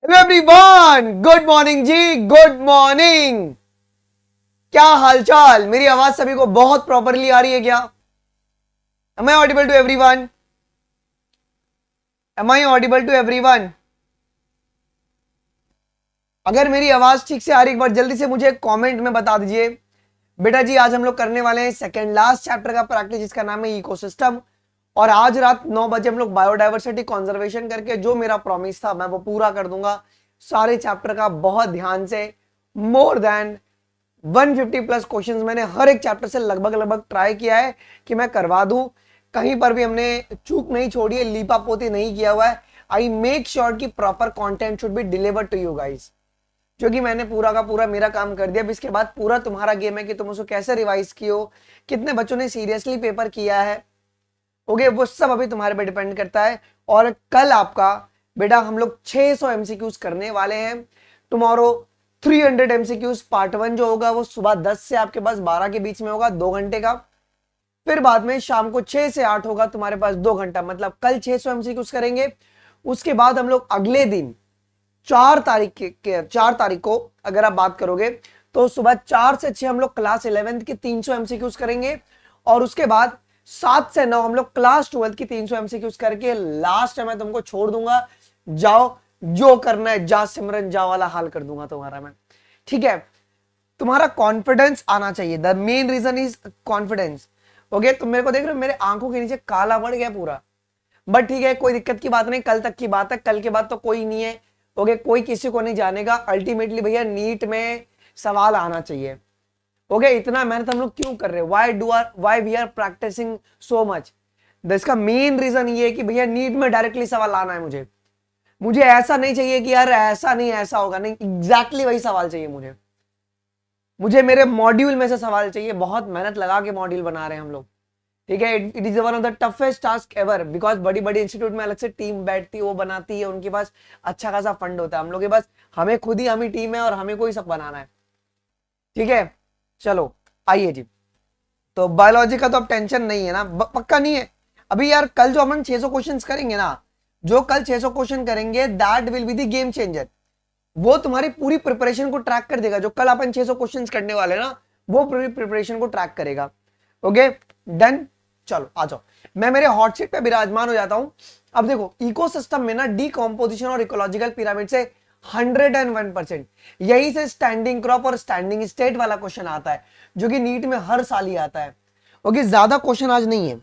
Everyone good morning जी, good morning. क्या हालचाल? मेरी आवाज सभी को बहुत प्रॉपरली आ रही है क्या? Am I audible to everyone? Am I audible to everyone? अगर मेरी आवाज ठीक से आ रही है, एक बार जल्दी से मुझे कमेंट में बता दीजिए। बेटा जी, आज हम लोग करने वाले हैं सेकेंड लास्ट चैप्टर का प्रैक्टिस, जिसका नाम है इकोसिस्टम। और आज रात 9 बजे हम लोग बायोडाइवर्सिटी कंजर्वेशन करके जो मेरा प्रॉमिस था मैं वो पूरा कर दूंगा। सारे चैप्टर का बहुत ध्यान से, मोर देन 150 प्लस क्वेश्चंस मैंने हर एक चैप्टर से लगभग ट्राई किया है कि मैं करवा दूं। कहीं पर भी हमने चूक नहीं छोड़ी है, लीपा पोती नहीं किया हुआ है। आई मेक श्योर कि proper content should be delivered to you guys, जो कि मैंने पूरा का पूरा मेरा काम कर दिया। अब इसके बाद पूरा तुम्हारा गेम है कि तुम उसको कैसे रिवाइज कियो, कितने बच्चों ने सीरियसली पेपर किया है। ओके, वो सब अभी तुम्हारे पे डिपेंड करता है। और कल आपका बेटा हम लोग 600 एमसीक्यूज करने वाले हैं। टुमारो 300 एमसीक्यूज पार्ट 1 जो होगा वो सुबह 10 से आपके पास 12 के बीच में होगा, 2 घंटे का। फिर बाद में शाम को 6 से 8 होगा तुम्हारे पास 2 घंटा, मतलब कल 600 एमसीक्यूज करेंगे। उसके बाद हम लोग अगले दिन 4 तारीख को अगर आप बात करोगे तो सुबह 4 से 6 हम लोग क्लास 11th की 300 एमसीक्यूज करेंगे। और उसके बाद 7 से 9 हम लोग क्लास 12th की 300 एमसीक्यूज करके लास्ट में तुमको छोड़ दूंगा। जाओ, जो करना है जा सिमरन जा वाला हाल कर दूंगा तुम्हारा मैं। ठीक है, तुम्हारा कॉन्फिडेंस आना चाहिए। The main reason is confidence. Okay, तुम मेरे को देख रहे हो, मेरे आंखों के नीचे काला पड़ गया पूरा, बट ठीक है, कोई दिक्कत की बात नहीं। कल तक की बात है, कल के बाद तो कोई नहीं है। ओके, कोई किसी को नहीं जानेगा। अल्टीमेटली भैया नीट में सवाल आना चाहिए। ओके, इतना मेहनत हम लोग क्यों कर रहे हैं? Why we are practising so much? इसका मेन रीजन ये है कि भैया नीट में डायरेक्टली सवाल आना है। मुझे ऐसा नहीं चाहिए कि यार ऐसा नहीं ऐसा होगा, नहीं, एग्जैक्टली वही सवाल चाहिए मुझे मेरे मॉड्यूल में से सवाल चाहिए। बहुत मेहनत लगा के मॉड्यूल बना रहे हैं हम लोग। ठीक है, it is one of the toughest task ever, because बड़ी बड़ी इंस्टीट्यूट में अलग से टीम बैठती है, वो बनाती है, उनके पास अच्छा खासा फंड होता है। हम लोग के पास हमें खुद ही हमें टीम है और हमें कोई सब बनाना है। ठीक है, चलो आइए जी। तो बायोलॉजी का तो अब टेंशन नहीं है ना, पक्का नहीं है अभी यार। कल जो हम 600 क्वेश्चन करेंगे ना, जो कल 600 क्वेश्चन करेंगे, that will be the game changer. वो तुम्हारी पूरी प्रिपरेशन को ट्रैक कर देगा। जो कल अपन 600 क्वेश्चंस करने वाले ना, वो पूरी प्रिपरेशन को ट्रैक करेगा। ओके डन, चलो आ जाओ। मैं मेरे हॉट सीट पे विराजमान हो जाता हूं। अब देखो, इकोसिस्टम में ना डीकंपोजिशन और इकोलॉजिकल पिरामिड से 101%, यही से स्टैंडिंग क्रॉप और स्टैंडिंग स्टेट वाला क्वेश्चन आता है, जो कि नीट में हर साल ही आता है। ओके, ज्यादा क्वेश्चन आज नहीं है,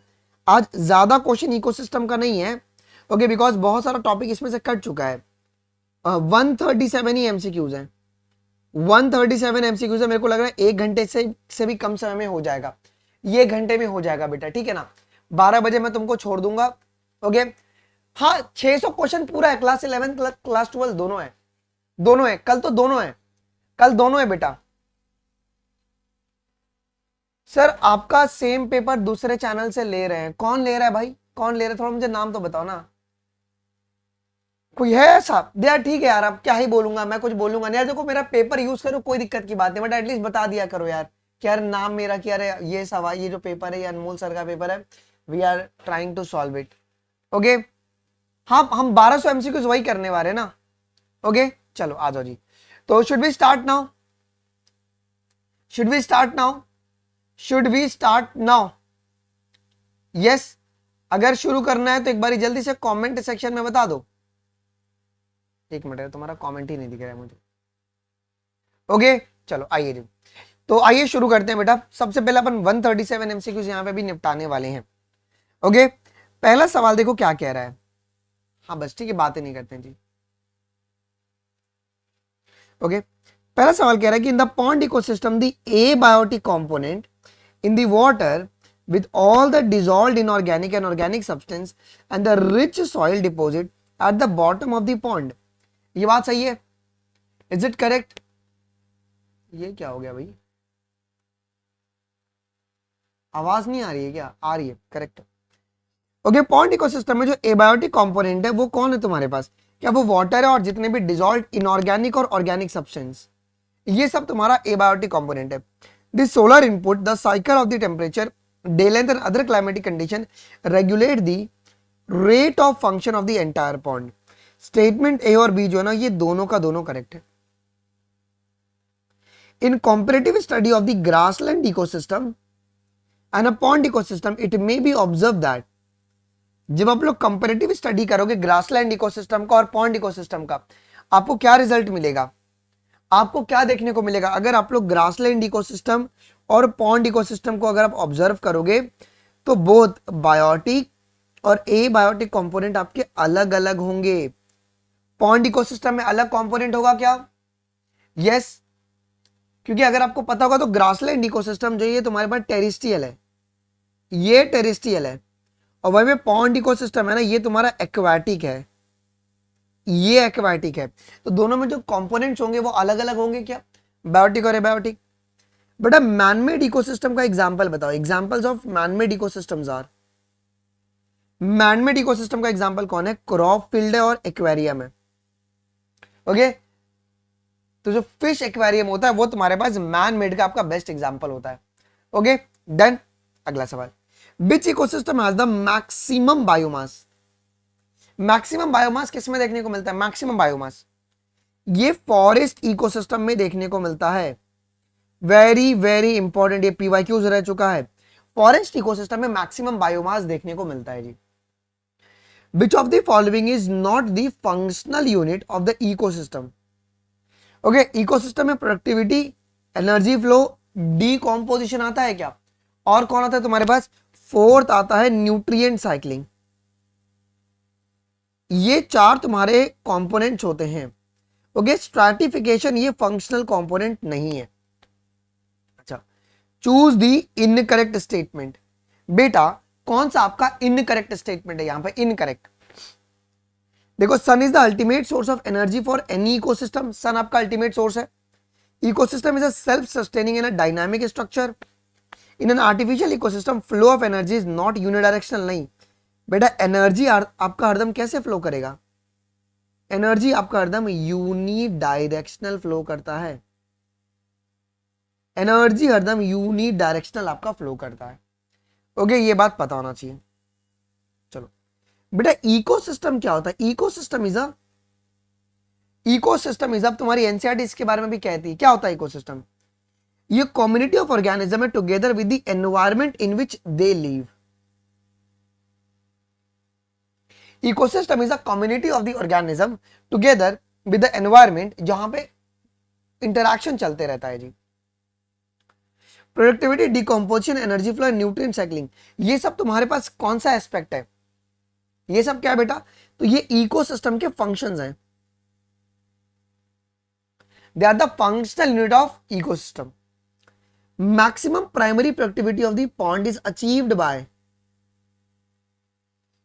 आज ज्यादा क्वेश्चन इकोसिस्टम का नहीं है। ओके, बिकॉज बहुत सारा टॉपिक इसमें से कट चुका है। 137 ही एमसीक्यूज है, 137 एमसीक्यूज है। मेरे को लग रहा है 1 घंटे से भी कम समय में हो जाएगा। ये घंटे में हो जाएगा बेटा, ठीक है ना। 12 बजे मैं तुमको छोड़ दूंगा। ओके, हाँ 600 क्वेश्चन पूरा है। क्लास 11 क्लास 12 दोनों है, दोनों है। कल तो दोनों है, कल दोनों है बेटा। सर आपका सेम पेपर दूसरे चैनल से ले रहे हैं, कौन ले रहा है भाई? कौन ले रहा है? थोड़ा मुझे नाम तो बताओ ना, कोई है ऐसा? यार ठीक है यार, अब क्या ही बोलूंगा, मैं कुछ बोलूंगा नहीं यार। देखो, मेरा पेपर यूज करो, कोई दिक्कत की बात नहीं, बट एटलीस्ट बता दिया करो यार कि यार नाम मेरा क्या है, ये सवाल, ये जो पेपर है ये अनमोल सर का पेपर है, we are trying to solve it. Okay, हाँ हम 1200 एमसीक्यूज वही करने वाले हैं ना। ओके चलो आ जाओ जी। तो should we start now? Should we start now? Should we start now? Yes, अगर शुरू करना है तो एक बार जल्दी से कमेंट सेक्शन में बता दो। एक मिनट, तुम्हारा कमेंट ही नहीं दिख रहा है मुझे। ओके चलो आइए जी। तो आइए शुरू करते हैं बेटा। सबसे पहले अपन 137 एमसीक्यूज यहाँ पे भी निपटाने वाले हैं। ओके, पहला सवाल देखो क्या कह रहा है। हाँ बस ठीक है, बातें नहीं करते हैं जी। ओके, पहला सवाल कह रहा है कि इन the pond ecosystem the abiotic component in the water with all the dissolved inorganic and organic substance and the rich soil deposit at the bottom of the pond। ये बात सही है? Is it correct? ये क्या हो गया भाई, आवाज नहीं आ रही है क्या? आ रही है, करेक्ट। ओके, पॉन्ड इकोसिस्टम में जो एबायोटिक कंपोनेंट है वो कौन है तुम्हारे पास? क्या वो वाटर है और जितने भी डिजॉल्व इनऑर्गेनिक और ऑर्गेनिक सब्सटेंस, ये सब तुम्हारा एबायोटिक कंपोनेंट है। The solar input, the cycle of the temperature, day length and other climatic condition regulate the rate of function of the entire pond। Statement A और B जो है ना, ये दोनों का दोनों करेक्ट है। In comparative study of the grassland ecosystem and a pond ecosystem it may be observe that, जब आप लोग कंपैरेटिव स्टडी करोगे ग्रासलैंड इकोसिस्टम का और पॉन्ड इकोसिस्टम का, आपको क्या रिजल्ट मिलेगा, आपको क्या देखने को मिलेगा? अगर आप लोग ग्रासलैंड इकोसिस्टम और पॉन्ड इकोसिस्टम को अगर आप ऑब्जर्व करोगे तो बोथ बायोटिक और एबायोटिक कंपोनेंट आपके अलग अलग होंगे। पॉन्ड इकोसिस्टम में अलग कंपोनेंट होगा क्या? यस, क्योंकि अगर आपको पता होगा तो ग्रासलैंड इकोसिस्टम जो ये तुम्हारे पास टेरेस्ट्रियल है, ये टेरेस्ट्रियल है, और वहीं पे पॉन्ड इकोसिस्टम है ना, ये तुम्हारा एक्वाटिक है, ये एक्वाटिक है। तो दोनों में जो कंपोनेंट्स होंगे वो अलग अलग होंगे क्या? बायोटिक और एबायोटिक। बेटा मैनमेड इकोसिस्टम का एग्जांपल बताओ। Examples of manmade ecosystems are, manmade ecosystem का एग्जांपल कौन है? क्रॉप फील्ड है और एक्वेरियम है। ओके, तो जो फिश एक्वेरियम होता है वो तुम्हारे पास मैन मेड का आपका बेस्ट एग्जांपल होता है। Okay done. अगला सवाल, which ecosystem has the maximum biomass? Maximum biomass किस में देखने को मिलता है? मैक्सिमम बायोमास ये फॉरेस्ट इकोसिस्टम में देखने को मिलता है। वेरी वेरी इंपॉर्टेंट, ये पीवाईक्यूज रह चुका है। फॉरेस्ट इकोसिस्टम में मैक्सिमम बायोमास देखने को मिलता है जी। Which of the following is not the functional unit of the ecosystem? Okay, ecosystem में प्रोडक्टिविटी, एनर्जी फ्लो, डीकॉम्पोजिशन आता है क्या? और कौन आता है तुम्हारे पास? फोर्थ आता है न्यूट्रिएंट साइक्लिंग। ये चार तुम्हारे कंपोनेंट्स होते हैं। ओके, स्ट्रैटिफिकेशन ये फंक्शनल कंपोनेंट नहीं है। अच्छा, चूज दी इनकरेक्ट स्टेटमेंट। बेटा कौन सा आपका इनकरेक्ट स्टेटमेंट है यहां पे? इनकरेक्ट देखो, sun is the ultimate source of energy for any ecosystem. Sun आपका अल्टीमेट सोर्स है। Ecosystem is a self sustaining in a dynamic structure. In an artificial ecosystem flow of energy is not unidirectional. नहीं बेटा, energy आपका हरदम कैसे flow करेगा? Energy आपका हरदम यूनिडायरेक्शनल फ्लो करता है। एनर्जी हरदम यूनिडायरेक्शनल आपका फ्लो करता है। ओके, ये बात पता होना चाहिए। चलो बेटा, इकोसिस्टम क्या होता है? इकोसिस्टम इज अब तुम्हारी एनसीईआरटी इसके बारे में भी कहती है। क्या होता है इकोसिस्टम? ये कम्युनिटी ऑफ ऑर्गेनिज्म है together with the environment in which they live. Ecosystem is a community of the organism together with the environment, जहां पे इंटरैक्शन चलते रहता है जी। Productivity, decomposition, energy flow, nutrient cycling, ये सब तुम्हारे पास कौन सा एस्पेक्ट है? ये सब क्या है बेटा? तो ये इकोसिस्टम के फंक्शंस हैं। They are the functional unit of ecosystem. Maximum primary productivity of the pond is achieved by.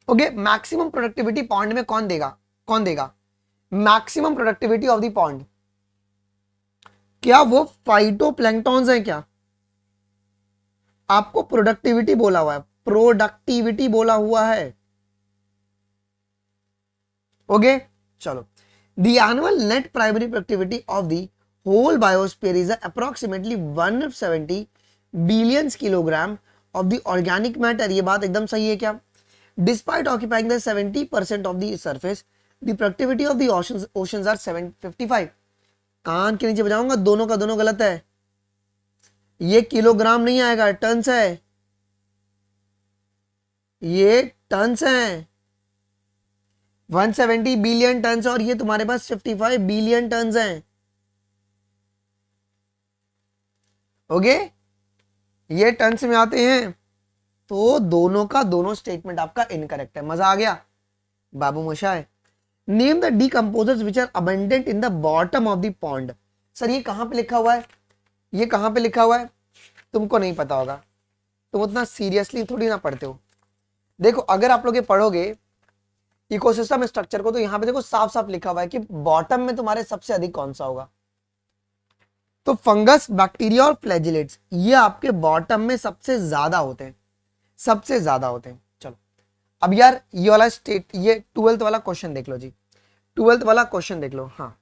Okay, maximum productivity pond में कौन देगा? Maximum productivity of the pond, क्या वो फाइटोप्लैंक्टॉन्स हैं क्या? आपको प्रोडक्टिविटी बोला हुआ है, प्रोडक्टिविटी बोला हुआ है। ओके चलो, the annual net primary productivity of the whole biosphere is approximately 170 billion kilogram of the organic matter. ये बात एकदम सही है क्या? Despite occupying the 70% of the surface, the productivity of the oceans are 755। कान के नीचे बजाऊंगा, दोनों का दोनों गलत है। ये किलोग्राम नहीं आएगा, टन्स है, ये टन्स है। 170 बिलियन टन्स और ये तुम्हारे पास 55 बिलियन टन्स हैं। ओके, ये टन्स में आते हैं, तो दोनों का दोनों स्टेटमेंट आपका इनकरेक्ट है। मजा आ गया बाबू मोशाय। Name the decomposers which are abundant in the bottom of the pond. Sir ये कहां पे लिखा हुआ है? ये कहां पे लिखा हुआ है? तुमको नहीं पता होगा, तुम उतना सीरियसली थोड़ी ना पढ़ते हो। देखो अगर आप लोग ये पढ़ोगे इकोसिस्टम स्ट्रक्चर को, तो यहां पे देखो साफ साफ लिखा हुआ है कि बॉटम में तुम्हारे सबसे अधिक कौन सा होगा? तो फंगस, बैक्टीरिया और फ्लैजिलेट्स ये आपके बॉटम में सबसे ज्यादा होते हैं, सबसे ज्यादा होते हैं। चलो अब यार ये वाला ये 12th वाला क्वेश्चन देख लो जी, 12th वाला क्वेश्चन देख लो। हाँ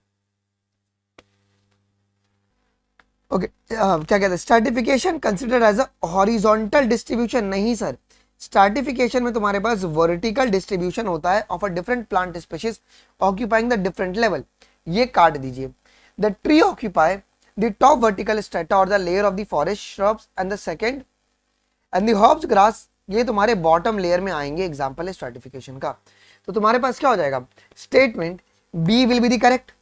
ओके, क्या कहते हैं? Stratification considered as a horizontal distribution. नहीं सर, स्ट्रैटिफिकेशन में तुम्हारे पास वर्टिकल डिस्ट्रीब्यूशन होता है of a different plant species occupying the different level. ये काट दीजिए। The tree occupy the top vertical strata और the layer of the forest shrubs and the second and the herbs grass, ये तुम्हारे bottom layer में आएंगे। Example है stratification का। तो तुम्हारे पास क्या हो जाएगा, statement b will be the correct.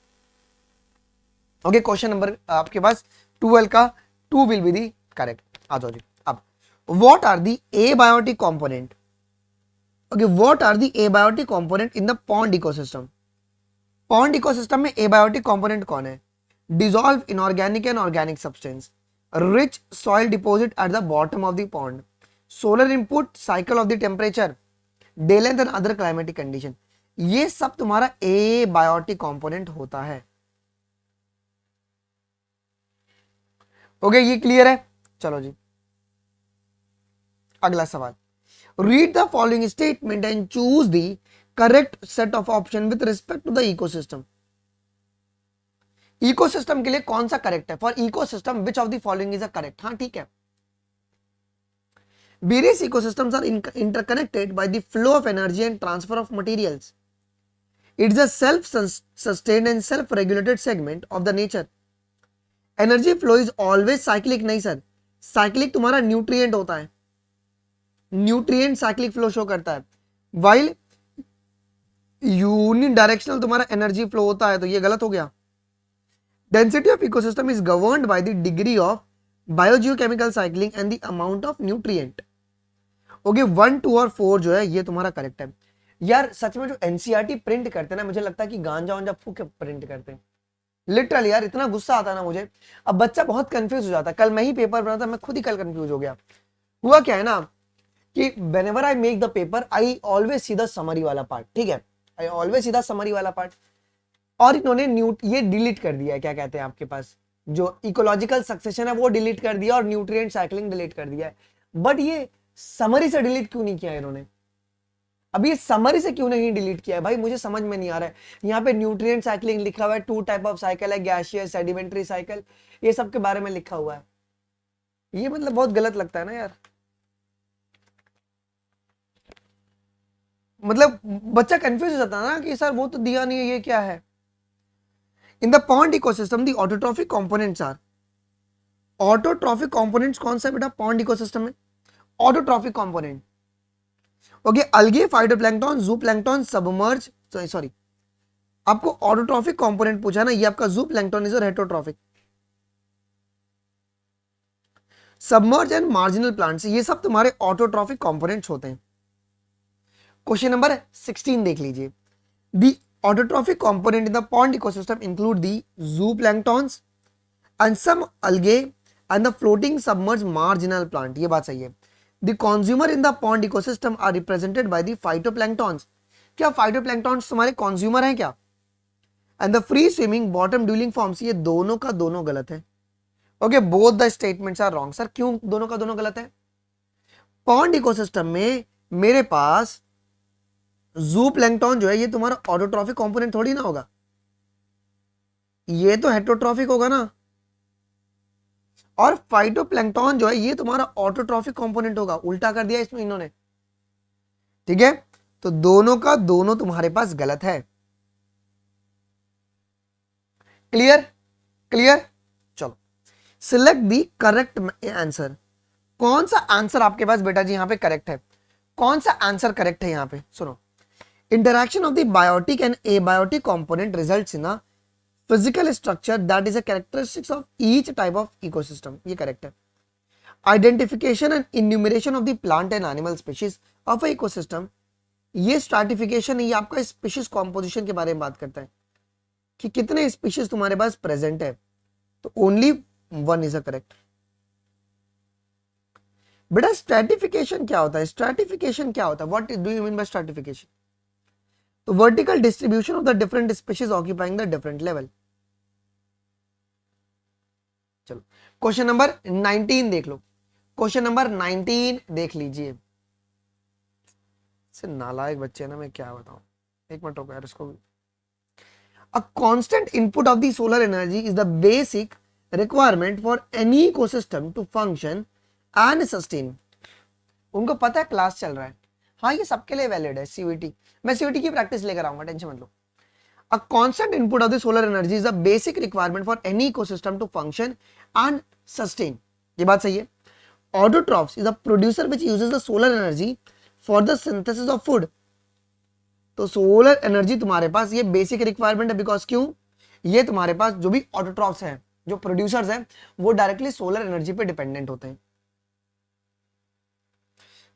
Okay, question number आपके पास 12 का 2 विल बी द करेक्ट। आ जाओ जी। अब what are the abiotic component, okay what are the abiotic component in the pond ecosystem. Pond ecosystem में एबायोटिक कंपोनेंट कौन है, dissolve inorganic and organic substance, rich soil deposit at the bottom of the pond, solar input, cycle of the temperature, day length and other climatic condition. ये सब तुम्हारा abiotic component होता है। Okay, ये clear है। चलो जी, अगला सवाल। Read the following statement and choose the correct set of option with respect to the ecosystem. Ecosystem के लिए कौन सा करेक्ट है, for ecosystem which of the following is a correct. हाँ ठीक है। Various ecosystems are interconnected by the flow of energy and transfer of materials. It is a self-sustained and self-regulated segment of the nature. Energy flow is always cyclic नहीं sir, cyclic तुम्हारा nutrient होता है, nutrient cyclic flow show करता है, while unidirectional तुम्हारा energy flow होता है। तो ये गलत हो गया। Density of ecosystem is governed by the degree of biogeochemical cycling and the amount of nutrient. Okay 1, 2 और 4 जो है ये तुम्हारा करेक्ट है। यार सच में जो एनसीईआरटी प्रिंट करते हैं ना, मुझे लगता है कि गांजा वांजा फूक के प्रिंट करते हैं। लिटरली यार इतना गुस्सा आता है ना मुझे। अब बच्चा बहुत कंफ्यूज हो जाता है। कल मैं ही पेपर बना था, मैं खुद ही कल कंफ्यूज हो गया। हुआ क्या है ना कि whenever I make the paper I always see the summary वाला पार्ट, ठीक है, I always see the summary वाला पार्ट। और इन्होंने ये डिलीट कर दिया है, क्या कहते हैं आपके पास जो इकोलॉजिकल सक्सेशन है वो डिलीट कर दिया और न्यूट्रिएंट साइक्लिंग डिलीट कर दिया है। बट ये समरी से डिलीट क्यों नहीं किया इन्होंने? अब ये समरी से क्यों नहीं डिलीट किया है भाई, मुझे समझ में नहीं आ रहा है। यहाँ पे न्यूट्रिएंट साइक्लिंग लिखा हुआ है, 2 टाइप ऑफ साइकिल है, गैसियस, सेडिमेंट्री साइकिल, ये सब के बारे में लिखा हुआ है। ये मतलब बहुत गलत लगता है ना यार। मतलब बच्चा कंफ्यूज हो जाता है ना कि सर वो तो दिया नहीं है, ये क्या है। In the pond ecosystem the autotrophic components are, autotrophic components कौन सा है बेटा पॉन्ड इकोसिस्टम में? Autotrophic component. Okay, algae, phytoplankton, zooplankton, submerge, sorry आपको ऑटोट्रॉफिक कंपोनेंट पूछा ना, ये आपका जूप्लैंक्टन इज और heterotrophic. Submerge and marginal plants, ये सब तुम्हारे ऑटोट्रॉफिक कंपोनेंट्स होते हैं। क्वेश्चन नंबर 16 देख लीजिए। The autotrophic component in the pond ecosystem include the zooplanktons and some algae and the floating submerged marginal plant। ये बात सही है। The consumer in the pond ecosystem are represented by the phytoplanktons। क्या phytoplanktons तुम्हारे consumer हैं क्या? And the free swimming bottom dwelling forms, ये दोनों का दोनों गलत है। Okay, both the statements are wrong। Sir क्यों दोनों का दोनों गलत है? pond ecosystem में मेरे पास जूप्लैंक्टन जो है ये तुम्हारा ऑटोट्रॉफिक कंपोनेंट थोड़ी ना होगा, ये तो हेटरोट्रॉफिक होगा ना। और फाइटोप्लैंक्टन जो है ये तुम्हारा ऑटोट्रॉफिक कंपोनेंट होगा। उल्टा कर दिया इसमें इन्होंने, ठीक है। तो दोनों का दोनों तुम्हारे पास गलत है। Clear clear. चलो सिलेक्ट दी करेक्ट आंसर। कौन सा आंसर आपके पास बेटा जी यहां पे करेक्ट है? कौन सा आंसर करेक्ट है यहां पे? सुनो, interaction of the biotic and abiotic component results in a physical structure that is a characteristics of each type of ecosystem। ये correct है। Identification and enumeration of the plant and animal species of a ecosystem, ये stratification ये आपका species composition के बारे में बात करता है कि कितने species तुम्हारे पास present है। तो only one is a correct। बेटा stratification क्या होता है? stratification क्या होता है? What do you mean by stratification? तो vertical distribution of the different species occupying the different level. चलो क्वेश्चन नंबर 19 देख लो। क्वेश्चन नंबर 19 देख लीजिए। से नालायक बच्चे ना, मैं क्या बताऊं, एक मिनट रुको यार इसको। A constant input of the solar energy is the basic requirement for any ecosystem to function and sustain. उनको पता है क्लास चल रहा है। हाँ ये सबके लिए वैलिड है। सीवीटी, मैं सीवीटी की प्रैक्टिस लेकर आऊंगा, टेंशन मत लो। A constant input of the solar energy is a basic requirement for any ecosystem to function and sustain. ये बात सही है। Autotrophs is a producer which uses the solar energy for the synthesis of food. तो solar energy तुम्हारे पास ये basic requirement है, because क्यों, ये तुम्हारे पास जो भी ऑटोट्रॉफ्स हैं, जो प्रोड्यूसर्स हैं, वो डायरेक्टली सोलर एनर्जी पे डिपेंडेंट होते हैं।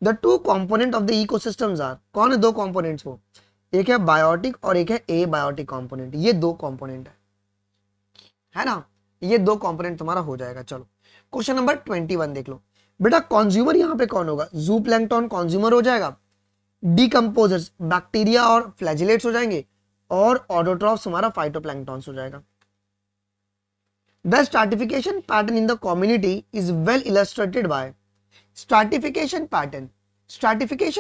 The two component of the ecosystems are, कौन है दो कंपोनेंट्स वो, एक है बायोटिक और एक है एबायोटिक कंपोनेंट। ये दो कंपोनेंट है ना, ये दो कंपोनेंट तुम्हारा हो जाएगा। चलो क्वेश्चन नंबर 21 देख लो बेटा। कंज्यूमर यहां पे कौन होगा, जूप्लैंक्टन कंज्यूमर हो जाएगा, डीकंपोजर्स बैक्टीरिया और फ्लैजिलेट्स हो जाएंगे, और ऑटोट्रॉफ्स हमारा फाइटोप्लैंक्टन्स हो जाएगा। The stratification pattern in the community is well illustrated bye, stratification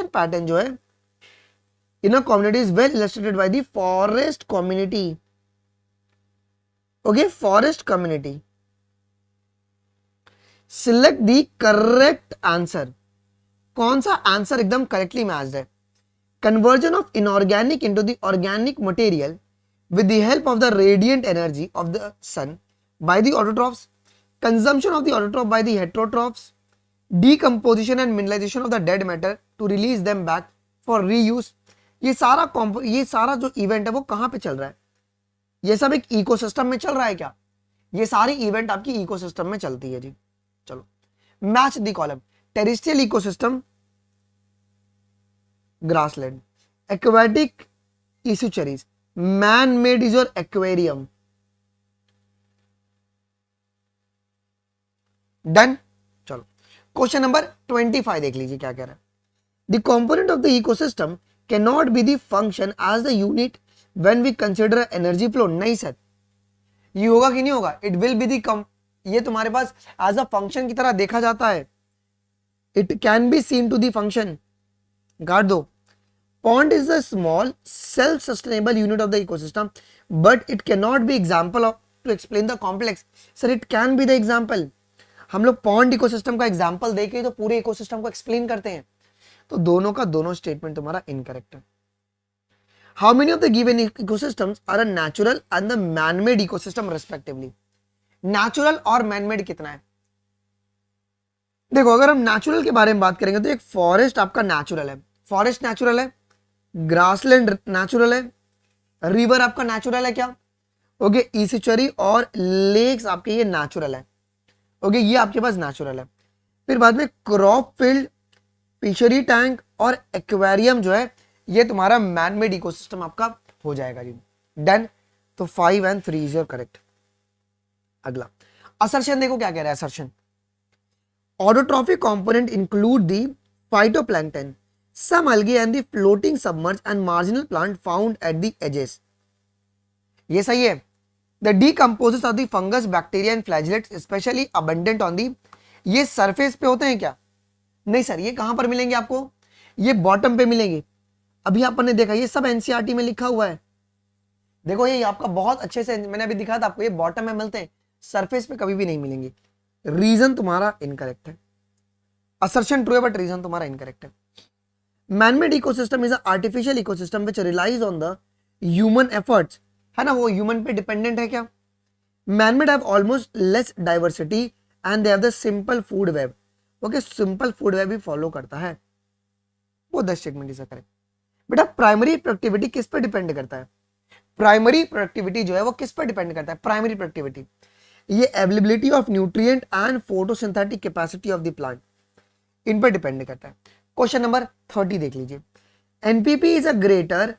pattern जो है in a community is well illustrated by the forest community. Okay, forest community. Select the correct answer. कौन सा answer एकदम correctly matched है। Conversion of inorganic into the organic material with the help of the radiant energy of the sun by the autotrophs. Consumption of the autotroph by the heterotrophs. Decomposition and mineralization of the dead matter to release them back for reuse. ये सारा जो event है वो कहां पे चल रहा है, ये सब एक इकोसिस्टम में चल रहा है क्या, ये सारी इवेंट आपकी इकोसिस्टम में चलती है जी। चलो match the column. Terrestrial ecosystem grassland, aquatic estuaries, man made is your aquarium. Done. चलो क्वेश्चन नंबर 25 देख लीजिए क्या कह रहा है। The component of the ecosystem cannot be the function as the unit when we consider energy flow। नहीं sir, ये होगा कि नहीं होगा, it will be the ये तुम्हारे पास as a function की तरह देखा जाता है, it can be seen to the function। गाड़ दो। pond is a small self sustainable unit of the ecosystem but it cannot be example of to explain the complex। Sir it can be the example। हम लोग pond ecosystem का example देके तो पूरे ecosystem को explain करते हैं, तो दोनों का दोनों स्टेटमेंट तुम्हारा इनकरेक्ट है। How many of the given ecosystems are a natural and the manmade ecosystem respectively. Natural और मैनमेड कितना है, देखो अगर हम नेचुरल के बारे में बात करेंगे तो एक फॉरेस्ट आपका नेचुरल है, फॉरेस्ट नेचुरल है, ग्रासलैंड नेचुरल है, रिवर आपका नेचुरल है क्या, ओके, ईस्चुरी और लेक्स आपके ये नेचुरल है, ओके, ये आपके पास नेचुरल है। फिर बाद में क्रॉप फील्ड, फिशरी टैंक और एक्वेरियम जो है ये तुम्हारा मैनमेड इकोसिस्टम आपका हो जाएगा जी। डन। तो 5 and 3 इज योर करेक्ट। अगला असर्शन देखो क्या कह रहा है। Assertion, autotrophic component include the phytoplankton, some algae and the floating submerged and marginal plant found at the edges। ये सही है। The decomposers of the fungus, bacteria and flagellates especially abundant on the, ये surface पे होते हैं क्या, नहीं sir, ये कहां पर मिलेंगे आपको, ये बॉटम पे मिलेंगे। अभी आपने देखा ये सब एनसीईआरटी में लिखा हुआ है, देखो ये आपका बहुत अच्छे से मैंने अभी दिखाया था आपको, ये बॉटम में मिलते हैं, सरफेस पे कभी भी नहीं मिलेंगे। रीजन तुम्हारा इनकरेक्ट है। असर्शन ट्रू है बट रीजन तुम्हारा इनकरेक्ट है। Manmade ecosystem is a artificial ecosystem which relies on the human efforts, है ना, वो ह्यूमन पे डिपेंडेंट है क्या। Manmade have almost less diversity and they have the simple food web, okay, simple food web भी follow करता है, वो 10 स्टेटमेंट इज करेक्ट। बेटा प्राइमरी प्रोडक्टिविटी किस पे डिपेंड करता है, प्राइमरी प्रोडक्टिविटी जो है वो किस पर डिपेंड करता है, प्राइमरी प्रोडक्टिविटी, ये availability of nutrient and photosynthetic capacity of the plant, इन पर डिपेंड करता है। क्वेश्चन नंबर 30 देख लीजिए। NPP is a greater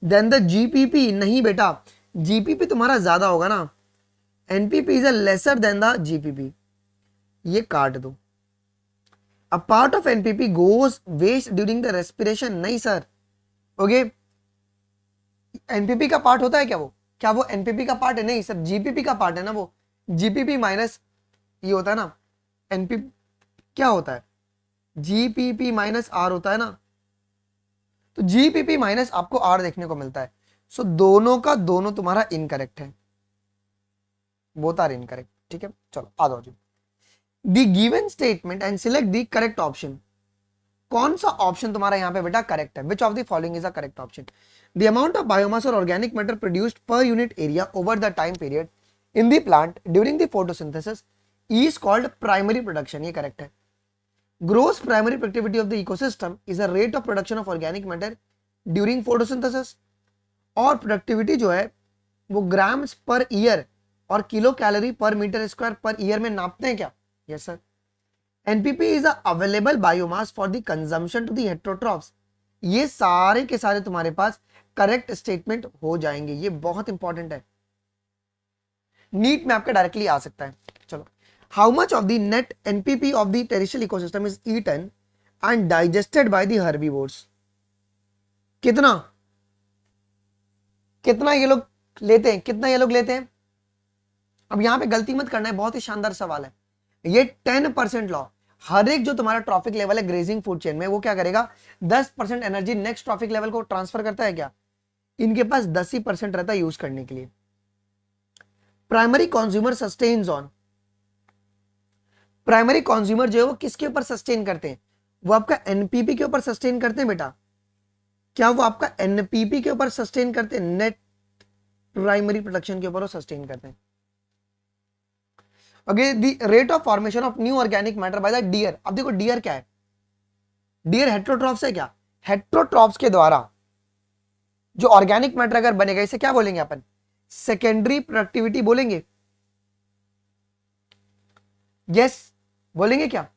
than the GPP, नहीं बेटा, जीपीपी तुम्हारा ज्यादा होगा ना, NPP is a lesser than the GPP, ये काट दो। A part of NPP goes waste during the respiration, नहीं सर, ओके, एनपीपी का पार्ट होता है क्या वो, क्या वो एनपीपी का पार्ट है, नहीं सर, जीपीपी का पार्ट है ना वो, जीपीपी माइनस ये होता है ना, एनपीपी क्या होता है, जीपीपी माइनस आर होता है ना, तो जीपीपी माइनस आपको आर देखने को मिलता है। सो दोनों का दोनों तुम्हारा इनकरेक्ट है, बोथ आर इनकरेक्ट, ठीक है। चलो आ जाओ जी। The given statement and select the correct option। कौन सा ऑप्शन तुम्हारा यहाँ पे बेटा करेक्ट है? Which of the following is a correct option? The amount of biomass और organic matter produced per unit area over the time period in the plant during the photosynthesis is called primary production, ये correct है। Gross primary productivity of the ecosystem is a rate of production of organic matter during photosynthesis. और productivity जो है वो grams per year और kilo calorie per meter square पर year में नापते हैं क्या? Yes sir. NPP is available biomass for the consumption to the heterotrophs. ये सारे के सारे तुम्हारे पास करेक्ट स्टेटमेंट हो जाएंगे, ये बहुत इंपॉर्टेंट है, नीट में आपका डायरेक्टली आ सकता है। चलो, how much of the net NPP of the terrestrial ecosystem is eaten and digested by the herbivores? कितना कितना ये लोग लेते हैं, कितना ये लोग लेते हैं? अब यहां पे गलती मत करना है, बहुत ही शानदार सवाल है। ये 10% लॉ, हर एक जो तुम्हारा ट्रॉफिक लेवल है ग्रेजिंग फूड चेन में, वो क्या करेगा? 10% एनर्जी नेक्स्ट ट्रॉफिक लेवल को ट्रांसफर करता है क्या? इनके पास 10% रहता है यूज करने के लिए। Primary consumer sustains on, primary consumer जो है वो किसके ऊपर सस्टेन करते हैं? वो आपका एनपीपी के ऊपर सस्टेन करते हैं बेटा। क्या वो आपका एनपीपी के ऊपर सस्टेन करते हैं? नेट प्राइमरी प्रोडक्शन के ऊपर वो सस्टेन करते हैं। Okay, the rate of formation of new organic matter by the deer. अब देखो डियर क्या है? डियर हेट्रोट्रॉप्स है क्या? हेट्रोट्रॉप्स के द्वारा जो ऑर्गेनिक मैटर अगर बनेगा, इसे क्या बोलेंगे अपन? सेकेंडरी प्रोडक्टिविटी बोलेंगे। यस बोलेंगे क्या?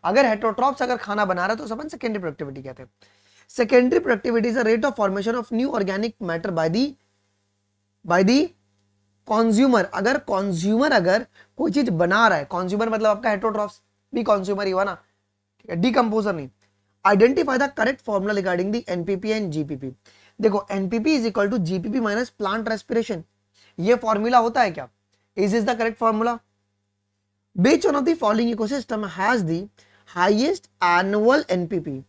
अगर हेट्रोट्रॉप्स अगर खाना बना रहा है तो अपन सेकेंडरी प्रोडक्टिविटी कहते हैं। Secondary productivity is a rate of formation of new organic matter by the consumer. अगर कंज्यूमर अगर कोई चीज बना रहा है, कंज्यूमर मतलब आपका हेट्रोट्रॉप्स भी कंज्यूमर ही हुआ ना, ठीक है, डीकंपोजर नहीं। Identify the correct formula regarding the NPP and GPP. देखो NPP is equal to GPP minus plant respiration, ये फॉर्मूला होता है क्या? Is the correct formula? Which one of the following ecosystem has the highest annual NPP?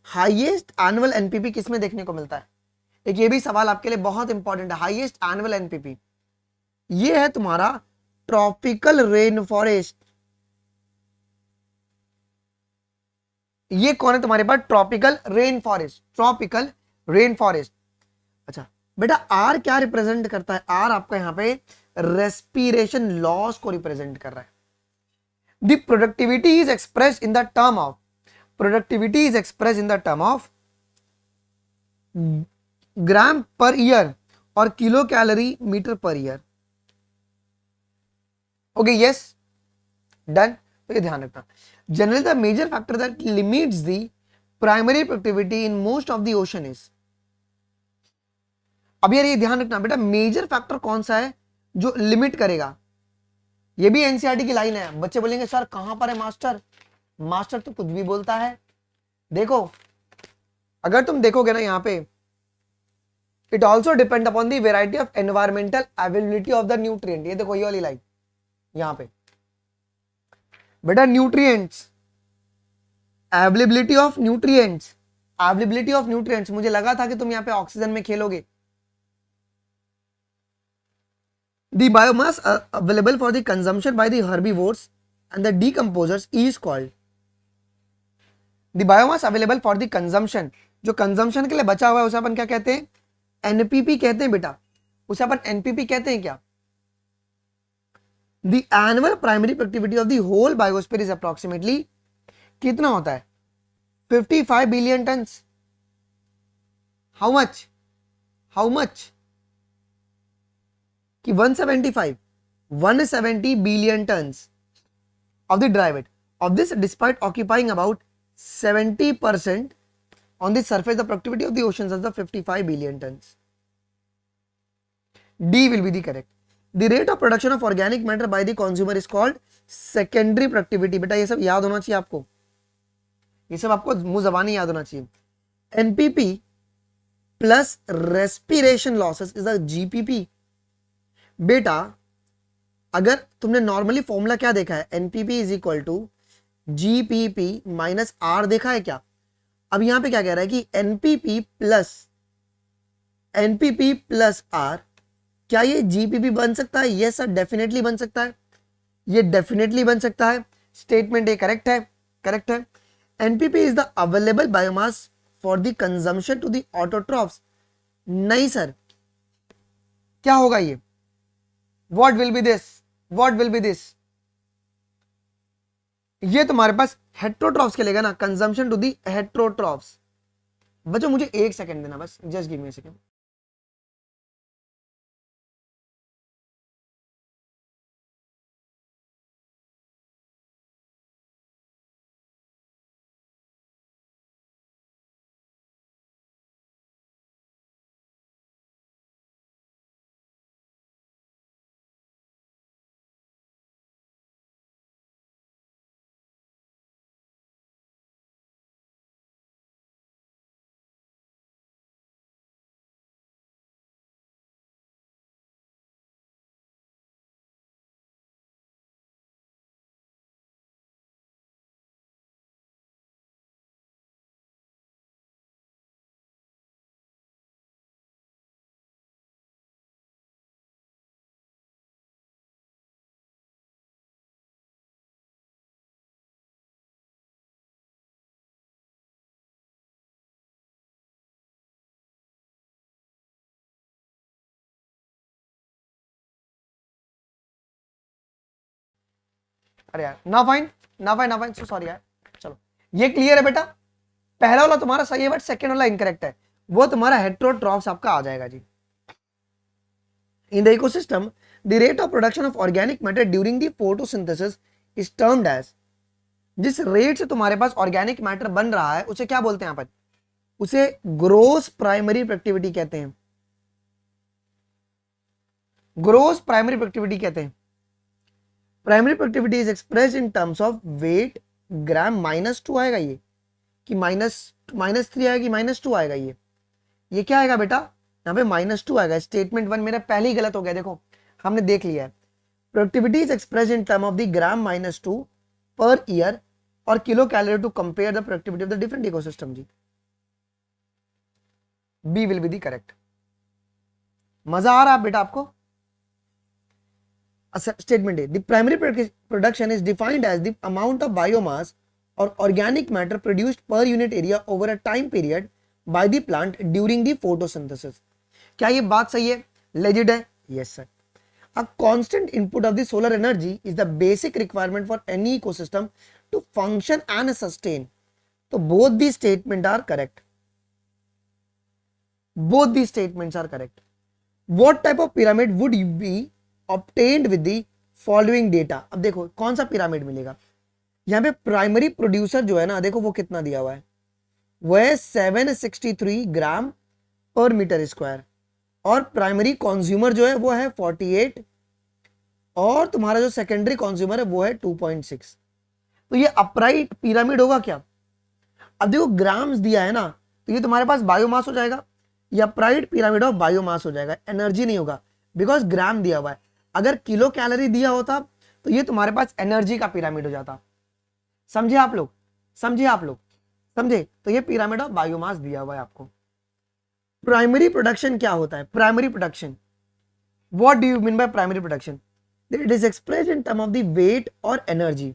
Highest annual NPP किसमें देखने को मिलता है? एक ये भी सवाल आपके लिए बहुत इंपॉर्टेंट है। हाईएस्ट एनुअल एनपीपी ये है तुम्हारा ट्रॉपिकल रेन फॉरेस्ट। ये कौन है तुम्हारे पास? Tropical rain forest, tropical rain forest. अच्छा बेटा आर क्या रिप्रेजेंट करता है? आर आपका यहां पे रेस्पिरेशन लॉस को रिप्रेजेंट कर रहा है। The productivity is expressed in the term of, productivity is expressed in the term of ग्राम पर ईयर और किलो कैलोरी मीटर पर ईयर। Okay yes done. तो ये ध्यान रखना, generally the major factor that limits the primary productivity in most of the ocean is. अब यार ये ध्यान रखना बेटा, मेजर फैक्टर कौन सा है जो लिमिट करेगा? ये भी एनसीईआरटी की लाइन है। बच्चे बोलेंगे सर कहां पर है मास्टर? मास्टर तो कुछ भी बोलता है। देखो अगर तुम देखोगे ना यहाँ पे, it also depend upon the variety of environmental availability of the nutrient. ये देखो ये वाली लाइन यहाँ पे बेटा, nutrients, availability of nutrients, availability of nutrients. मुझे लगा था कि तुम यहाँ पे ऑक्सीजन में खेलोगे। The biomass available for the consumption by the herbivores and the decomposers is called, the biomass available for the consumption, जो कंजम्पशन के लिए बचा हुआ है उसे अपन क्या कहते हैं? एनपीपी कहते हैं बेटा। उसे अपन एनपीपी कहते हैं क्या? The annual primary productivity of the whole biosphere is approximately कितना होता है? 55 billion tons. How much? How much? कि 170 billion tons of the dry weight of this, despite occupying about 70% on the surface, the productivity of the oceans is the 55 billion tons. D will be the correct. The rate of production of organic matter by the consumer is called secondary productivity. बेटा ये सब याद होना चाहिए आपको, ये सब आपको मुंह जबानी याद होना चाहिए। NPP plus respiration losses is the GPP. बेटा अगर तुमने नॉर्मली फॉर्मूला क्या देखा है? NPP is equal to GPP minus R देखा है क्या? अब यहां पे क्या कह रहा है कि एनपीपी प्लस आर, क्या ये जीपीपी बन सकता है? यस सर डेफिनेटली बन सकता है, ये डेफिनेटली बन सकता है। स्टेटमेंट ये करेक्ट है, करेक्ट है। NPP is the available biomass for the consumption to the autotrophs. नहीं सर, क्या होगा ये? What will be this? What will be this? ये तुम्हारे पास हेट्रोट्रॉफ्स के लेगा ना, कंजम्पशन टू दी हेट्रोट्रॉफ्स। बच्चों मुझे एक सेकंड देना, बस just give me a second. अरे यार, ना फाइन, ना फाइन, ना फाइन, सो सॉरी यार। चलो ये क्लियर है बेटा, पहला वाला तुम्हारा सही है बट सेकंड वाला इनकरेक्ट है, वो तुम्हारा हेट्रोट्रॉफ्स आपका आ जाएगा जी। In the ecosystem the rate of production of organic matter during the photosynthesis is termed as, जिस रेट से तुम्हारे पास ऑर्गेनिक मैटर बन रहा है उसे क्या बोलते हैं यहाँ पर? उसे ग्रोस प्राइमरी प्रोडक्टिविटी कहते हैं। ग्रोस प्राइमरी प्रोडक्टिविटी कहते हैं। Primary productivity is express in terms of weight gram, -2 आएगा ये कि -3 आएगा कि -2 आएगा? ये क्या आएगा बेटा? यहाँ पे -2 आएगा। स्टेटमेंट 1 मेरा पहले ही गलत हो गया, देखो हमने देख लिया है। Productivity is express in term of the gram -2 per year और kilo calorie to compare the productivity of the different ecosystem जी। B will be the correct. मजा आ रहा है बेटा आपको? Statement A, the primary production is defined as the amount of biomass और organic matter produced per unit area over a time period by the plant during the photosynthesis. क्या ये बात सही है? लेजिड है? Yes sir. A constant input of the solar energy is the basic requirement for any ecosystem to function and sustain. तो both the statement are correct. Both the statements are correct. What type of pyramid would be obtained with the following data? अब देखो कौन सा pyramid मिलेगा। यहां पे primary producer जो है ना, देखो वो कितना दिया हुआ है, वो है 763 ग्राम पर मीटर स्क्वायर, और प्राइमरी कंज्यूमर जो है वो है 48, और तुम्हारा जो सेकेंडरी कंज्यूमर है वो है 2.6। तो ये अपराइट पिरामिड होगा क्या? अब देखो ग्राम्स दिया है ना, तो ये तुम्हारे पास बायोमास हो जाएगा, या अपराइट पिरामिड ऑफ बायोमास हो जाएगा, एनर्जी नहीं होगा बिकॉज ग्राम दिया हुआ है। अगर किलो कैलोरी दिया होता तो ये तुम्हारे पास एनर्जी का पिरामिड हो जाता। समझे आप लोग? समझे आप लोग? समझे? तो ये पिरामिड ऑफ बायोमास दिया हुआ है आपको। प्राइमरी प्रोडक्शन क्या होता है? Primary production, what do you mean by primary production? It is expressed in term of the weight और energy,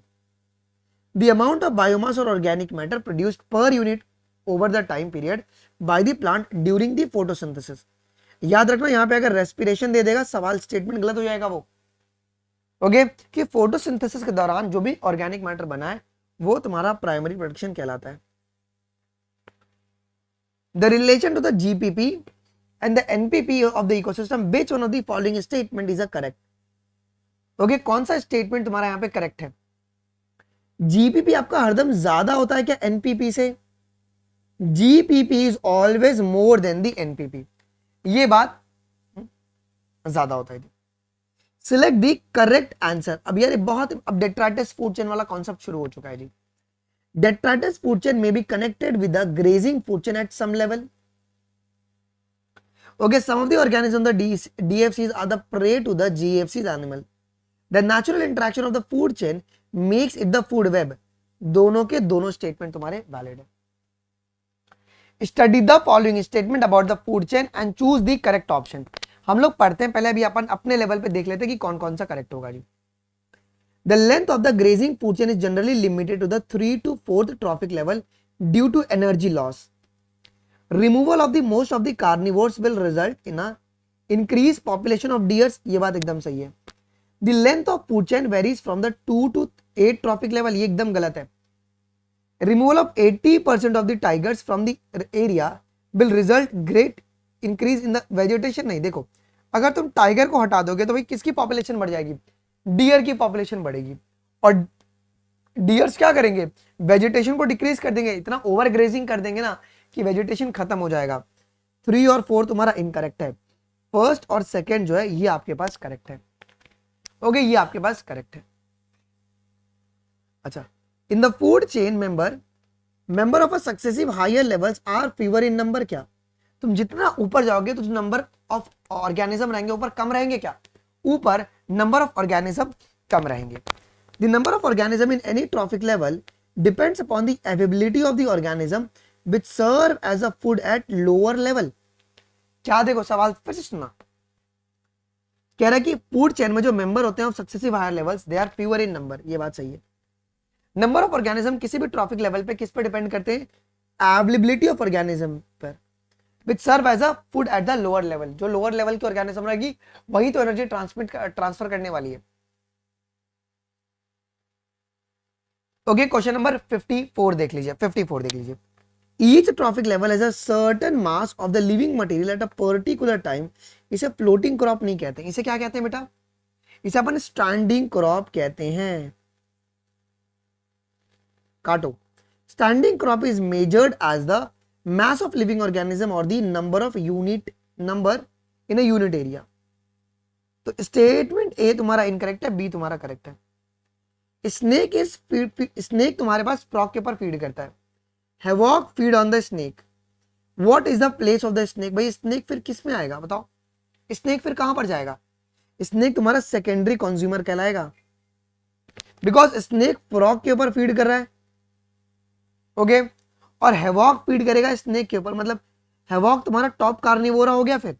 the amount of biomass और organic matter produced per unit over the time period by the plant during the photosynthesis. याद रखना यहां पे अगर respiration दे देगा सवाल, statement गलत हो जाएगा वो। ओके कि फोटोसिंथेसिस के दौरान जो भी ऑर्गेनिक मैटर बना है वो तुम्हारा प्राइमरी प्रोडक्शन कहलाता है। The relation to the GPP and the NPP of the ecosystem, which one of the following statement is a correct? Okay कौन सा स्टेटमेंट तुम्हारा यहां पे करेक्ट है? जीपीपी आपका हरदम ज्यादा होता है क्या एनपीपी से? GPP is always more than the NPP, ये बात ज्यादा होता है। Select the correct answer. अब यार बहुत, अब डेट्राइटस फूड चेन वाला कॉन्सेप्ट शुरू हो चुका है जी। डेट्राइटस फूड चेन में be connected with the grazing food chain at some level. Okay, some of the organism the DFCs are the prey to the GFCs animal. The natural interaction of the food chain makes it the food web. दोनों के दोनों statement तुम्हारे valid है। Study the following statement about the food chain and choose the correct option. हम लोग पढ़ते हैं, पहले अभी अपन अपने लेवल पे देख लेते हैं कि कौन कौन सा करेक्ट होगा जी। The length of the grazing food chain is generally limited to the 3 to 4th trophic level due to energy loss. Removal of the most of the carnivores will result in a increase population of deers. ये बात एकदम सही है. The length of food chain varies from the 2 to 8 trophic level. ये एकदम गलत है. Removal of 80% of the tigers from the area will result great increase in the vegetation. नहीं, देखो, अगर तुम टाइगर को हटा दोगे तो भाई किसकी पॉपुलेशन बढ़ जाएगी? डियर की पॉपुलेशन बढ़ेगी. और डियर्स क्या करेंगे? वेजिटेशन को डिक्रीज कर देंगे. इतना ओवर ग्रेजिंग कर देंगे ना कि वेजिटेशन खत्म हो जाएगा. 3 और 4 तुम्हारा इनकरेक्ट है. फर्स्ट और सेकंड जो है ये आपके पास करेक्ट है. ओके, ये आपके पास करेक्ट है. अच्छा, in the food chain member of a successive higher levels are fewer in number. क्या तुम जितना ऊपर जाओगे तो नंबर ऑफ ऑर्गेनिज्म रहेंगे ऊपर कम रहेंगे? क्या ऊपर नंबर ऑफ ऑर्गेनिज्म कम रहेंगे. The number of organism in any trophic level depends upon the availability of the organism which serve as a food at lower level. क्या देखो, सवाल फिर से सुनना. कह रहा है कि फूड चेन में जो मेंबर होते हैं of successive higher levels they are fewer in number. ये बात सही है. नंबर ऑफ ऑर्गेनिज्म किसी भी ट्रॉफिक लेवल पे किस पे डिपेंड करते हैं? अवेलेबिलिटी ऑफ ऑर्गेनिज्म पर. Which serve as a food at the lower level. जो लोअर लेवल की ऑर्गेनिज्म रहेगी वही तो एनर्जी ट्रांसफर करने वाली है. ओके, क्वेश्चन नंबर 54 देख लीजिए. 54 देख लीजिए. Each trophic level has a certain mass of the living material at a particular time. इसे floating crop नहीं कहते. इसे क्या कहते हैं बेटा? इसे अपन standing crop कहते हैं. काटो. Standing crop is measured as the mass of living organism or the number of unit number in a unit area. तो स्टेटमेंट ए तुम्हारा इनकरेक्ट है, बी तुम्हारा करेक्ट है. स्नेक तुम्हारे पास फ्रॉग के ऊपर फीड करता है. Havoc feed on the snake. What is the place of the snake? भाई स्नेक फिर किस में आएगा बताओ? स्नेक फिर कहां पर जाएगा? स्नेक तुम्हारा सेकेंडरी कंज्यूमर कहलाएगा, बिकॉज स्नेक फ्रॉग के ऊपर फीड कर रहा है. ओके, और हैवॉक फीड करेगा स्नेक के ऊपर, मतलब हैवॉक तुम्हारा टॉप कार्निवोरा हो गया. फिर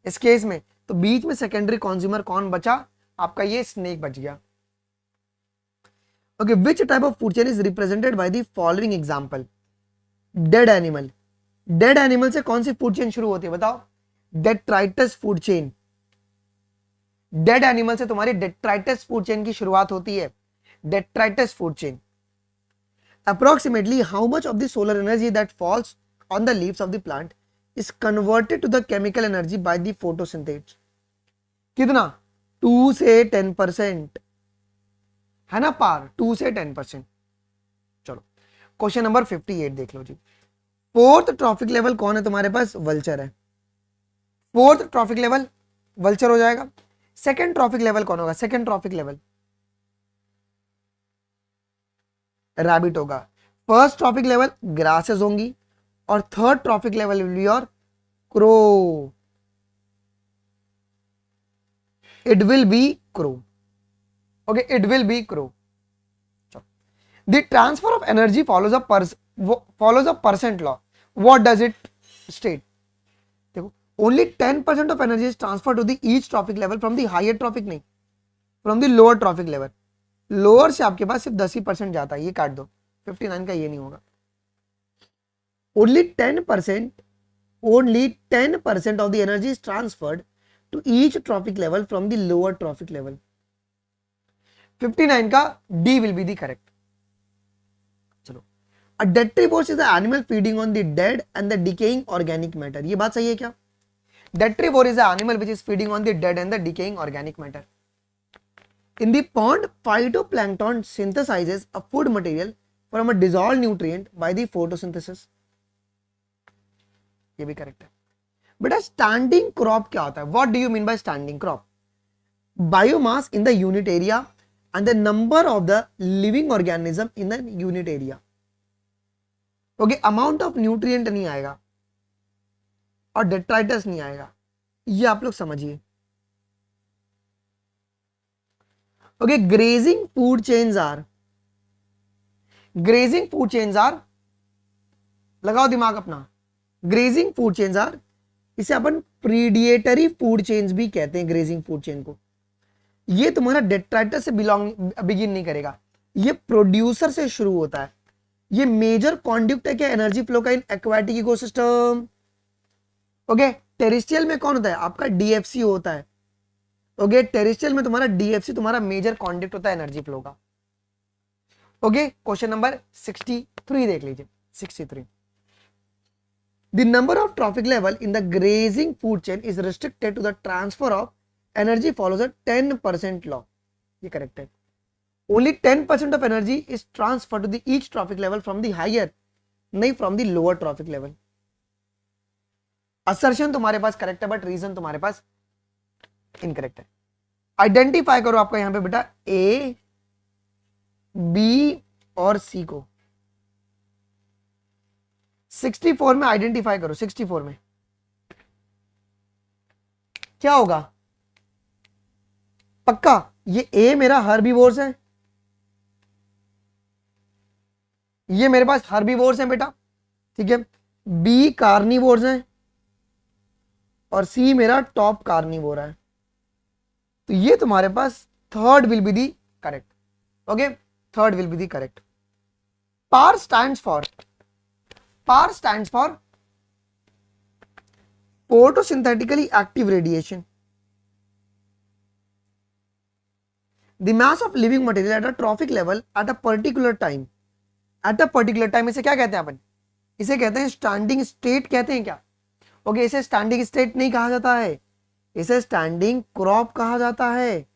इस केस में तो बीच में सेकेंडरी कंज्यूमर कौन बचा? आपका ये स्नेक बच गया. Okay, which type of food chain is represented by the following example? Dead animal. Dead animal से कौन सी फूड चेन शुरू होती है बताओ? Detritus food chain. Dead animal से तुम्हारी डेट्राइटस फूड चेन की शुरुआत होती है. Detritus food chain. Approximately how much of the solar energy that falls on the leaves of the plant is converted to the chemical energy by the photosynthesis? कितना? 2 से 10% है ना पार. 2 से 10%. चलो, क्वेश्चन नंबर 58 देख लो जी. फोर्थ ट्रॉफिक लेवल कौन है तुम्हारे पास? वल्चर है. फोर्थ ट्रॉफिक लेवल वल्चर हो जाएगा. सेकंड ट्रॉफिक लेवल कौन होगा? सेकंड ट्रॉफिक लेवल रैबिट होगा. फर्स्ट ट्रॉफिक लेवल ग्रासेस होंगी और third trophic level will be your crow. It will be crow. Okay, it will be crow. The transfer of energy follows a percent law. What does it state? देखो, only 10% of energy is transferred to the each trophic level from the higher trophic, नहीं, from the lower trophic level. Lower से आपके पास सिर्फ 10% जाता है. ये काट दो. 59 का ये नहीं होगा. Only 10% of the energy is transferred to each trophic level from the lower trophic level. 59 का D will be the correct. चलो, a detrivorous is the animal feeding on the dead and the decaying organic matter. ये बात सही है क्या? Detrivorous is the animal which is feeding on the dead and the decaying organic matter. In the pond, phytoplankton synthesizes a food material from a dissolved nutrient by the photosynthesis. ये भी correct है. बेटा standing crop क्या होता है? What do you mean bye standing crop? Biomass in the unit area and the number of the living organism in the unit area. Okay, amount of nutrient नहीं आएगा और डेट्राइटस नहीं आएगा, ये आप लोग समझिए. Okay, grazing food chains are, लगाओ दिमाग अपना. ग्रेजिंग फूड चेन्स आर, इसे अपन प्रीडिएटरी फूड चेन्स भी कहते हैं. ग्रेजिंग फूड चेन को ये तुम्हारा डेट्राइटस से बिगिन नहीं करेगा, ये प्रोड्यूसर से शुरू होता है। ये मेजर कॉन्ड्यूक्ट है क्या एनर्जी फ्लो का इन एक्वाटिक इकोसिस्टम। ओके, टेरेस्ट्रियल में कौन होता है आपका, डीएफसी होता है। ओके, टेरेस्ट्रियल में तुम्हारा डीएफसी तुम्हारा मेजर कॉन्ड्यूक्ट होता है एनर्जी फ्लो का। ओके, क्वेश्चन नंबर 63 देख लीजिए। 63, the number of trophic level in the grazing food chain is restricted to the transfer of energy follows a 10% law। ये करेक्ट है। Only 10% of energy is transferred to the each trophic level from the higher, नहीं from the lower trophic level। Assertion तुम्हारे पास correct है, but reason तुम्हारे पास incorrect है। Identify करो आपका यहां पे बेटा ए, बी और सी को। 64 में आइडेंटिफाई करो। 64 में क्या होगा, पक्का ये ए मेरा हर्बीवोर्स है, ये मेरे पास हर्बीवोर्स है बेटा, ठीक है। बी कार्निवोर्स है और सी मेरा टॉप कार्निवोर है। तो ये तुम्हारे पास third will be the correct. Okay, third will be the correct. PAR stands for photosynthetically active radiation। The mass of living material at a trophic level at a particular time, इसे क्या कहते हैं अपन, इसे कहते हैं स्टैंडिंग स्टेट कहते हैं क्या। ओके, इसे स्टैंडिंग स्टेट नहीं कहा जाता है, इसे स्टैंडिंग क्रॉप कहा जाता है।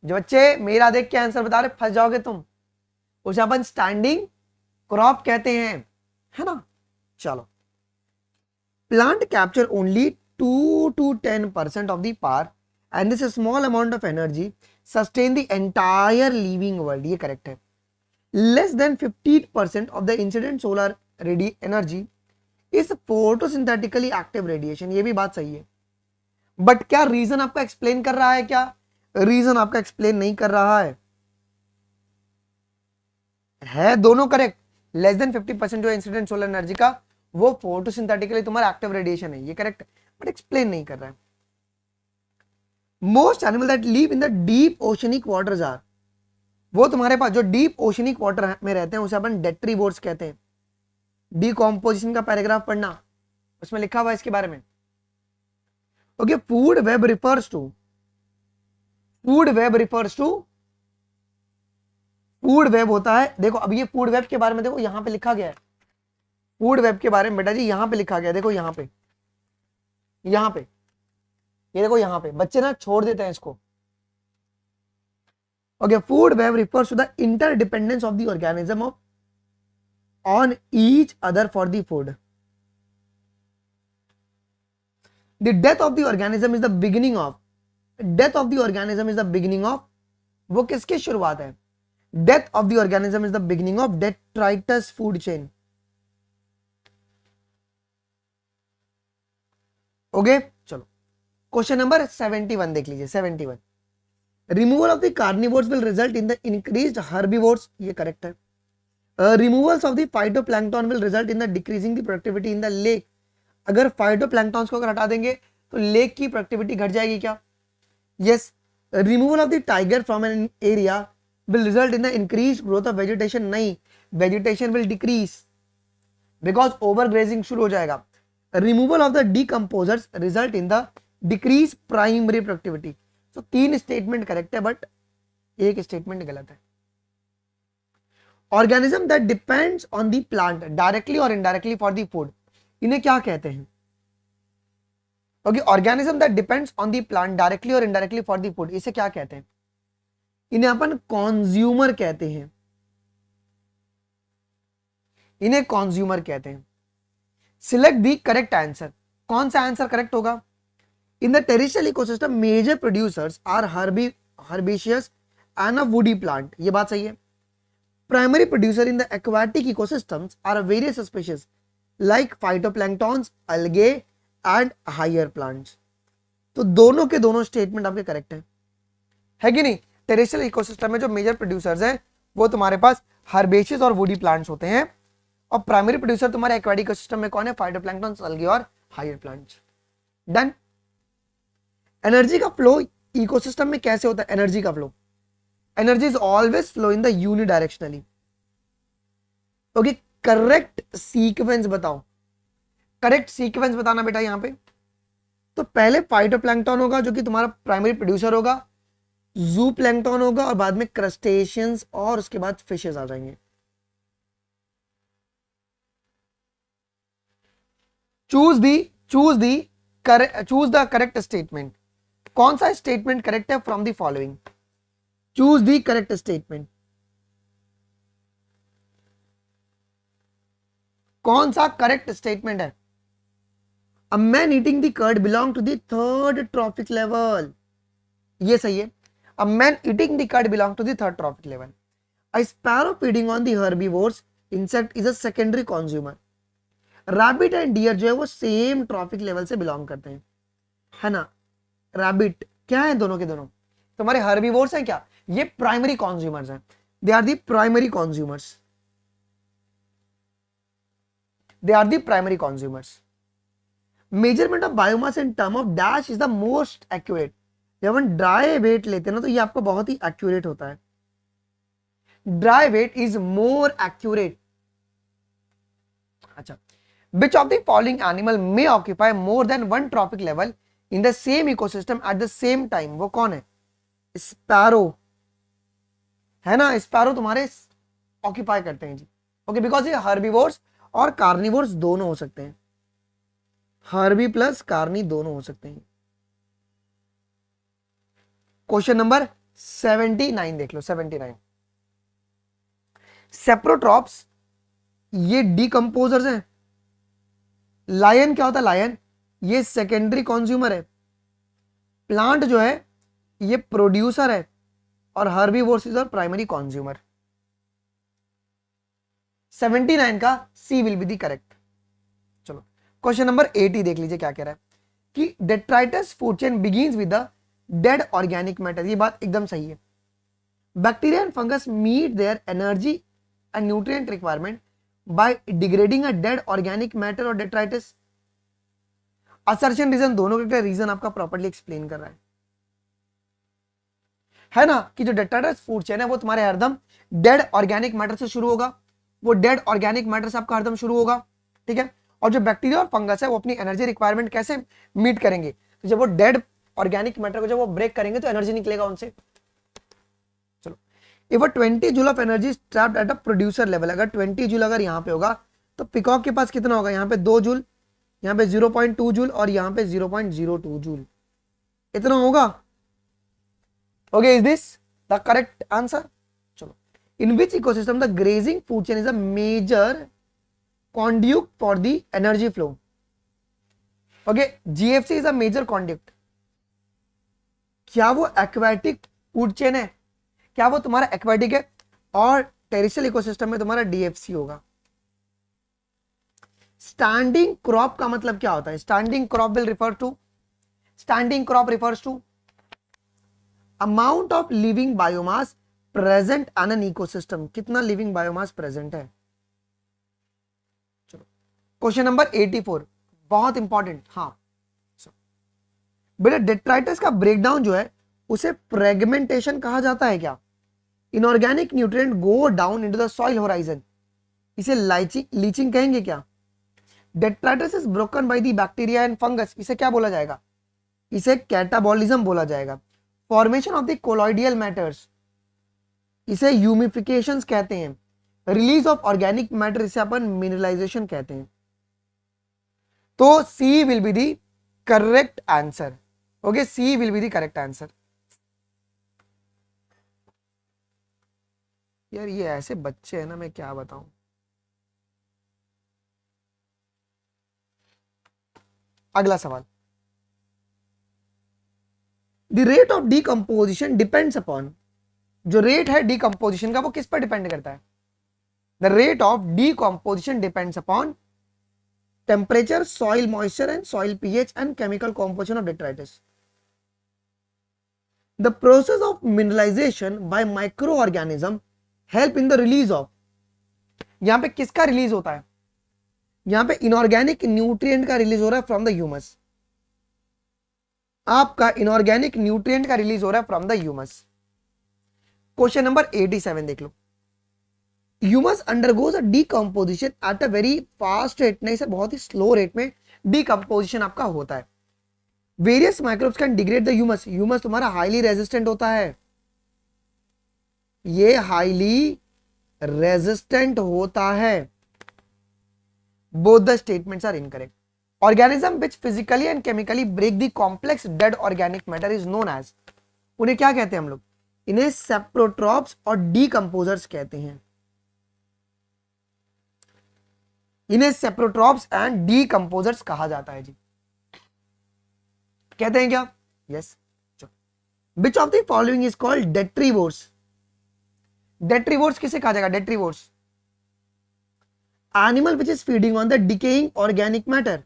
जो बच्चे मेरा देख के आंसर बता रहे फंस जाओगे तुम, उसे अपन स्टैंडिंग क्रॉप कहते हैं, है ना। चलो, plant capture only 2 to 10% of the power and this small amount of energy sustain the entire living world. ये करेक्ट है। Less than 50% of the incident solar energy is photosynthetically active radiation. ये भी बात सही है, बट क्या reason आपका explain कर रहा है, क्या रीजन आपका एक्सप्लेन नहीं कर रहा है दोनों करेक्ट। लेस देन 50% जो इंसिडेंट सोलर एनर्जी का वो फोटोसिंथेटिकली तुम्हारा एक्टिव रेडिएशन है, ये करेक्ट, बट एक्सप्लेन नहीं कर रहा है। Most animal that live in the deep oceanic waters are, वो तुम्हारे पास जो डीप ओशनिक वाटर में रहते हैं उसे अपन डेट्रीवोर्स कहते हैं। डीकॉम्पोजिशन का पैराग्राफ पढ़ना, उसमें लिखा हुआ है इसके बारे में। Okay, food web refers to food web होता है। देखो अब ये फूड वेब के बारे में देखो यहां पे लिखा गया है, फूड वेब के बारे में बेटा जी यहां पे लिखा गया है। देखो यहां पे ये देखो यहां पे बच्चे ना छोड़ देते हैं इसको। Okay, food web refers to the interdependence of the organism on each other for the food. The death of the organism is the beginning of वो किसकी शुरुआत है, death of the organism is the beginning of detritus food chain. Okay, चलो question number 71 देख लीजिए। 71, removal of the carnivores will result in the increased herbivores. ये correct है। Removals of the phytoplankton will result in the decreasing the productivity in the lake. अगर phytoplanktons को अगर हटा देंगे तो लेक की प्रोडक्टिविटी घट जाएगी क्या। Yes, removal of the tiger from an area will result in the increased growth of vegetation। नहीं, vegetation will decrease because overgrazing शुरू हो जाएगा। removal of the decomposers result in the decreased primary productivity। so 3 statement correct है, but एक statement गलत है। organism that depends on the plant directly or indirectly for the food, इन्हें क्या कहते हैं। Okay, organism that depends on the plant directly or indirectly for the food, इसे क्या कहते हैं, इन्हें अपन कॉन्ज्यूमर कहते हैं। Select the correct answer. कौन सा आंसर करेक्ट होगा। In the terrestrial ecosystem major producers are herbaceous and a woody plant. ये बात सही है। Primary producer in the aquatic ecosystems are various species like phytoplanktons, algae and higher plants. तो दोनों के दोनों स्टेटमेंट आपके करेक्ट है कि नहीं। टेरेस्ट्रियल इकोसिस्टम में जो मेजर प्रोड्यूसर्स हैं वो तुम्हारे पास हर्बेशियस और वुडी प्लांट्स होते हैं, और प्राइमरी प्रोड्यूसर तुम्हारे एक्वाटिक इकोसिस्टम में कौन है, फाइटोप्लैंक्टन, अलगे और हायर प्लांट्स। डन। एनर्जी का फ्लो इकोसिस्टम में कैसे होता है? एनर्जी का flow, energy is always flow in the unidirectionally. Okay, correct sequence बताओ, करेक्ट सीक्वेंस बताना बेटा यहां पे। तो पहले फाइटोप्लैंक्टन होगा जो कि तुम्हारा प्राइमरी प्रोड्यूसर होगा, जू प्लैंक्टन होगा और बाद में क्रस्टेशियंस और उसके बाद फिशेस आ जाएंगे। Choose the correct statement. कौन सा स्टेटमेंट करेक्ट है from the following? Choose the correct statement. कौन सा करेक्ट स्टेटमेंट है? A man eating the curd belong to the third trophic level. ये सही है। A man eating the curd belong to the third trophic level. A sparrow feeding on the herbivores insect is a secondary consumer. Rabbit and deer जो है वो same trophic level से belong करते हैं, है ना। रैबिट क्या है? दोनों के दोनों तुम्हारे हर्बीवोर्स हैं क्या? ये प्राइमरी कॉन्ज्यूमर्स हैं। They are the primary consumers, they are the primary consumers. Measurement of biomass in term of dash is the most accurate. जब हम ड्राई वेट लेते हैं ना तो ये आपका बहुत ही एक्यूरेट होता है। Dry weight is more accurate. अच्छा, which of the following animal may occupy more than one trophic level in the same ecosystem at the same time? वो कौन है? स्पैरो, है ना। स्पैरो तुम्हारे ऑक्यूपाई करते हैं जी। ओके, बिकॉज ये हर्बीवोर्स और कार्निवोर्स दोनों हो सकते हैं, हर्बी प्लस कार्नी दोनों हो सकते हैं। क्वेश्चन नंबर 79 देख लो, 79। सेप्रोट्रॉप्स ये डिकम्पोजर्स हैं। लायन क्या होता है? लायन ये सेकेंडरी कंज्यूमर है। प्लांट जो है ये प्रोड्यूसर है और हर्बीवोर्स इज और प्राइमरी कंज्यूमर। 79 का C will be the correct. चलो क्वेश्चन नंबर 80 देख लीजिए क्या कह रहा है कि detritus food chain begins with the dead organic matter. ये बात एकदम सही है। Bacteria and fungus meet their energy and nutrient requirement by degrading a dead organic matter or detritus. Assertion reason दोनों के रीजन आपका प्रॉपर्ली एक्सप्लेन कर रहा है ना, कि जो डेट्राइटस फूड चेन है वो तुम्हारे हरदम डेड ऑर्गेनिक मैटर से शुरू होगा, वो डेड ऑर्गेनिक मैटर से आपका हरदम शुरू होगा, ठीक है। और जो बैक्टीरिया और फंगस है वो अपनी एनर्जी रिक्वायरमेंट कैसे मीट करेंगे? तो जब वो डेड ऑर्गेनिक मैटर को जब वो ब्रेक करेंगे तो एनर्जी निकलेगा उनसे। If a 20 joule of energy is trapped at a producer level, अगर 20 जूल अगर यहाँ पे होगा तो पिकॉक के पास कितना होगा? यहाँ पे 2 जूल, यहाँ पे 0.2 जूल और यहाँ पे 0.02 जूल, इतना होगा। Okay, is this the correct answer? चलो, in which ecosystem the grazing food chain is a major conduit for the energy flow? Okay, GFC is a major conduit. क्या वो एक्वाटिक फूड चेन है? क्या वो तुम्हारा aquatic है? और terrestrial ecosystem में तुम्हारा डीएफसी होगा। स्टैंडिंग क्रॉप का मतलब क्या होता है? Standing crop will refer to, standing crop refers to amount of living biomass present on an ecosystem. कितना लिविंग बायोमास प्रेजेंट है? चलो क्वेश्चन नंबर 84 बहुत इंपॉर्टेंट। हाँ बेटा, डेट्राइटस का ब्रेकडाउन जो है उसे फ्रेगमेंटेशन कहा जाता है क्या? Inorganic nutrient go down into the soil horizon, इसे लीचिंग कहेंगे क्या? Detritus is broken by the bacteria and fungus, इसे क्या बोला जाएगा? इसे कैटाबॉलिज्म बोला जाएगा। फॉर्मेशन ऑफ द कोलॉइडियल मैटर्स, इसे ह्यूमिफिकेशंस कहते हैं। रिलीज ऑफ ऑर्गेनिक मैटर, इसे अपन मिनरलाइजेशन कहते हैं। तो C will be the correct answer. Okay, C will be the correct answer. यार ये ऐसे बच्चे हैं ना, मैं क्या बताऊं। अगला सवाल, the rate of decomposition depends upon. जो रेट है डीकंपोजिशन का वो किस पर डिपेंड करता है? The rate of decomposition depends upon temperature, soil moisture and soil pH and chemical composition of detritus. The process of mineralization by micro organism help in the release of. यहां पे किसका release होता है? यहां पे inorganic nutrient का release हो रहा है फ्रॉम द ह्यूमस। आपका इनऑर्गेनिक न्यूट्रिएंट का रिलीज हो रहा है from the humus. Question number 87 देख लो। Humus undergoes a decomposition at a very fast rate, नहीं सर बहुत ही स्लो रेट में डीकंपोजिशन आपका होता है। Various microbes can degrade the humus, humus तुम्हारा हाईली रेजिस्टेंट होता है, ये हाईली रेजिस्टेंट होता है। Both the statements are incorrect. Organism which physically and chemically break the complex dead organic matter is known as, उन्हें क्या कहते हैं हम लोग? इन्हें सेप्रोट्रॉप्स और डीकंपोजर्स कहते हैं। इन्हें सेप्रोट्रॉप्स एंड डीकंपोजर्स कहा जाता है जी। कहते हैं क्या? Yes. Which of the following is called detritivores? Detritivores किसे कहा जाएगा? Detritivores animal which is feeding on the decaying organic matter,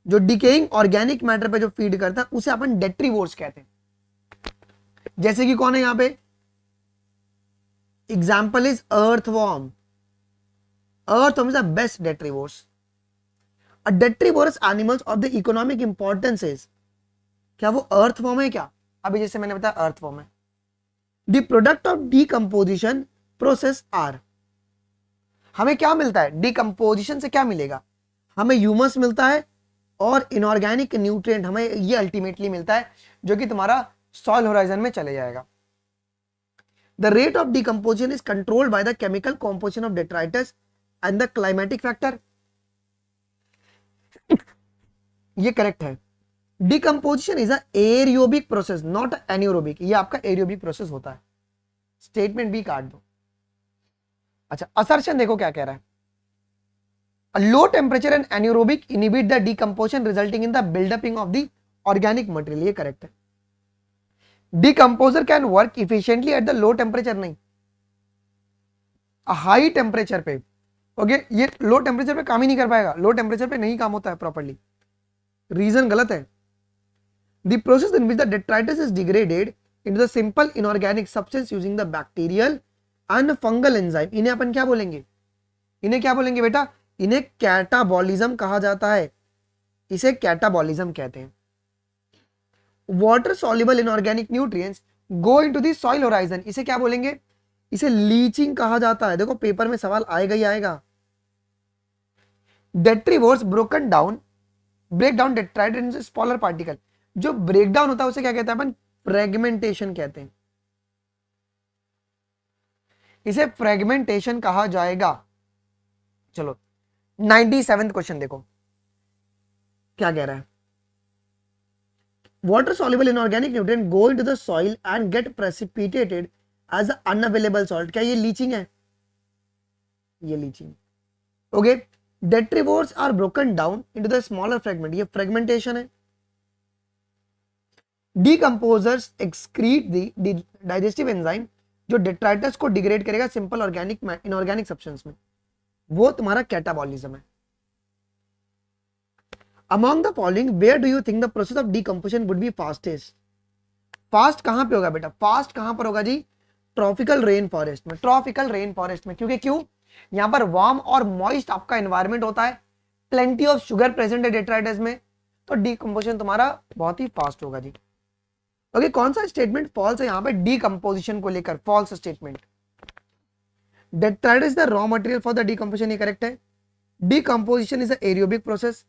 जो डिकेइंग ऑर्गेनिक मैटर पे जो फीड करता है उसे अपन डेट्रीवोर्स कहते हैं। जैसे कि कौन है यहां पे? Example is earthworm. Earthworm is the best detritivores. A detrivorous animals of the economic importance is, क्या वो अर्थवॉर्म है क्या? अभी जैसे मैंने बताया अर्थवॉर्म है। The product of decomposition process are, हमें क्या मिलता है डिकम्पोजिशन से? क्या मिलेगा हमें? ह्यूमस मिलता है और इनऑर्गेनिक न्यूट्रिएंट हमें ये अल्टीमेटली मिलता है, जो कि तुम्हारा सॉइल होराइजन में चले जाएगा। The rate of decomposition is controlled by the chemical composition of detritus and the climatic factor, ये करेक्ट है। Decomposition is a aerobic process not anaerobic, ये आपका एरियोबिक प्रोसेस होता है। स्टेटमेंट बी काट दो। अच्छा, असर्शन देखो क्या कह रहा है। A low temperature and anaerobic inhibit the decomposition resulting in the building up of the organic material, ये करेक्ट है। Decomposer can work efficiently at the low temperature, नहीं, हाई टेम्परेचर पे। ओके, ये लो टेम्परेचर पे काम ही नहीं कर पाएगा, लो टेम्परेचर पे नहीं काम होता है प्रॉपर्ली। रीजन गलत है। The process in which the detritus is degraded into the simple inorganic substance using the bacterial and fungal enzyme, इन्हें अपन क्या बोलेंगे? इन्हें क्या बोलेंगे बेटा? इन्हें कैटाबॉलिज्म कहा जाता है, इसे कैटाबॉलिज्म कहते हैं। Water soluble inorganic nutrients go into the soil horizon, इसे क्या बोलेंगे? इसे लीचिंग कहा जाता है। देखो पेपर में सवाल आएगा ही आएगा। Detritivores broken down break down detritus in smaller particle, जो ब्रेक डाउन होता है उसे क्या कहते हैं अपन? फ्रेगमेंटेशन कहते हैं, इसे फ्रेगमेंटेशन कहा जाएगा। चलो 97वां क्वेश्चन देखो क्या कह रहा है। Water soluble inorganic nutrient go into the soil and get precipitated as unavailable salt, क्या ये लीचिंग है? ये leaching. Okay, detritivores are broken down into the smaller fragment, ये फ्रेगमेंटेशन है। Decomposers excrete the digestive enzyme, जो detritus को degrade करेगा simple organic inorganic substance में, वो तुम्हारा कैटाबॉलिज्म है। Among the following where do you think the process of decomposition would be fastest? Fast कहां पे होगा बेटा? फास्ट कहां पर होगा जी? ट्रॉपिकल रेन फॉरेस्ट में। ट्रॉपिकल रेन फॉरेस्ट में क्योंकि क्यों? यहां पर वार्म और मॉइस्ट आपका एनवायरमेंट होता है, प्लेंटी ऑफ शुगर प्रेजेंट है डेट्राइटस में, तो डीकंपोजिशन तुम्हारा बहुत ही फास्ट होगा जी। ओके, कौन सा स्टेटमेंट फॉल्स है यहां पे डीकंपोजिशन को लेकर? False statement. Detritus is the raw material for the decomposition, ये करेक्ट है। Decomposition is a aerobic process.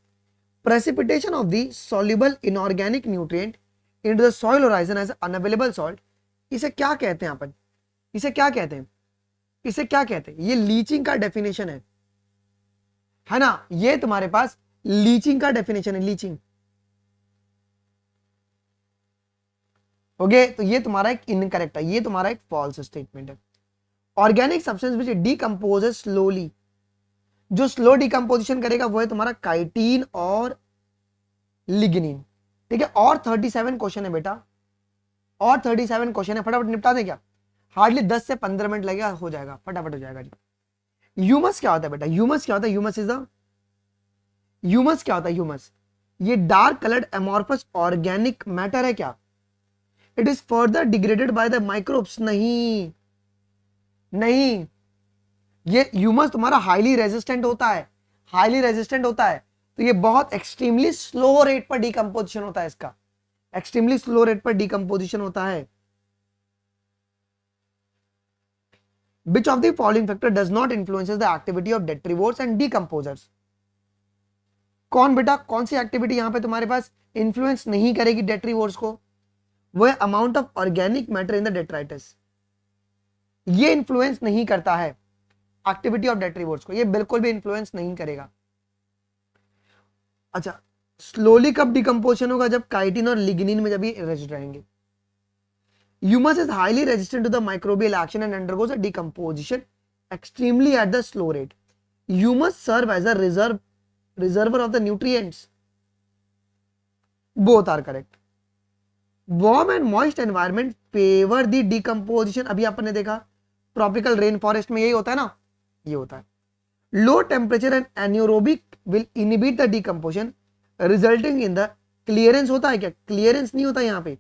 Precipitation of the soluble inorganic nutrient into the soil horizon as unavailable salt, इसे क्या कहते हैं अपन? इसे क्या कहते हैं? इसे क्या कहते हैं? ये लीचिंग का डेफिनेशन है ना? ये तुम्हारे पास लीचिंग का डेफिनेशन है, लीचिंग। ओके, तो ये तुम्हारा एक इनकरेक्ट है, ये तुम्हारा एक फॉल्स स्टेटमेंट है। ऑर्गेनिक सब्सटेंस विच डीकंपोजेस स्लोली, जो स्लो डिकंपोजिशन करेगा वो है तुम्हारा काइटिन और लिग्निन। ठीक है, और 37 क्वेश्चन है बेटा, और 37 क्वेश्चन है, फटाफट निपटा दे क्या? हार्डली 10 से 15 मिनट लगेगा, हो जाएगा, फटाफट हो जाएगा जी। ह्यूमस क्या होता है बेटा? ह्यूमस क्या होता है? ह्यूमस इज द, ह्यूमस क्या होता है? ह्यूमस ये dark coloured amorphous organic matter है क्या? It is further degraded by the microbes, नहीं नहीं, ये ह्यूमस तुम्हारा हाईली रेजिस्टेंट होता है, हाईली रेजिस्टेंट होता है, तो ये बहुत एक्सट्रीमली स्लो रेट पर डिकम्पोजिशन होता है इसका। एक्सट्रीमली स्लो रेट पर डिकम्पोजिशन होता है। Which of the following factor does not influences the activity of detrivores and decomposers? कौन बेटा, कौन सी एक्टिविटी यहां पे तुम्हारे पास इंफ्लुएंस नहीं करेगी डेट्रीवोर्स को? वो है amount of organic matter in the detritus. ये इंफ्लुएंस नहीं करता है एक्टिविटी ऑफ डेट्रीवोर्स को, ये बिल्कुल भी इंफ्लुएंस नहीं करेगा। अच्छा, स्लोली कब डिकम्पोजिशन होगा? जब काइटिन और लिग्निन में जब ये रेजिड रहेंगे। Humus is highly resistant to the microbial action and undergoes a decomposition extremely at the slow rate. Humus serve as a reservoir of the nutrients. Both are correct. Warm and moist environment favor the decomposition. अभी आपने देखा tropical rainforest में यही होता है ना, ये होता है। Low temperature and anaerobic will inhibit the decomposition, resulting in the clearance होता है क्या? Clearance नहीं होता यहाँ पे,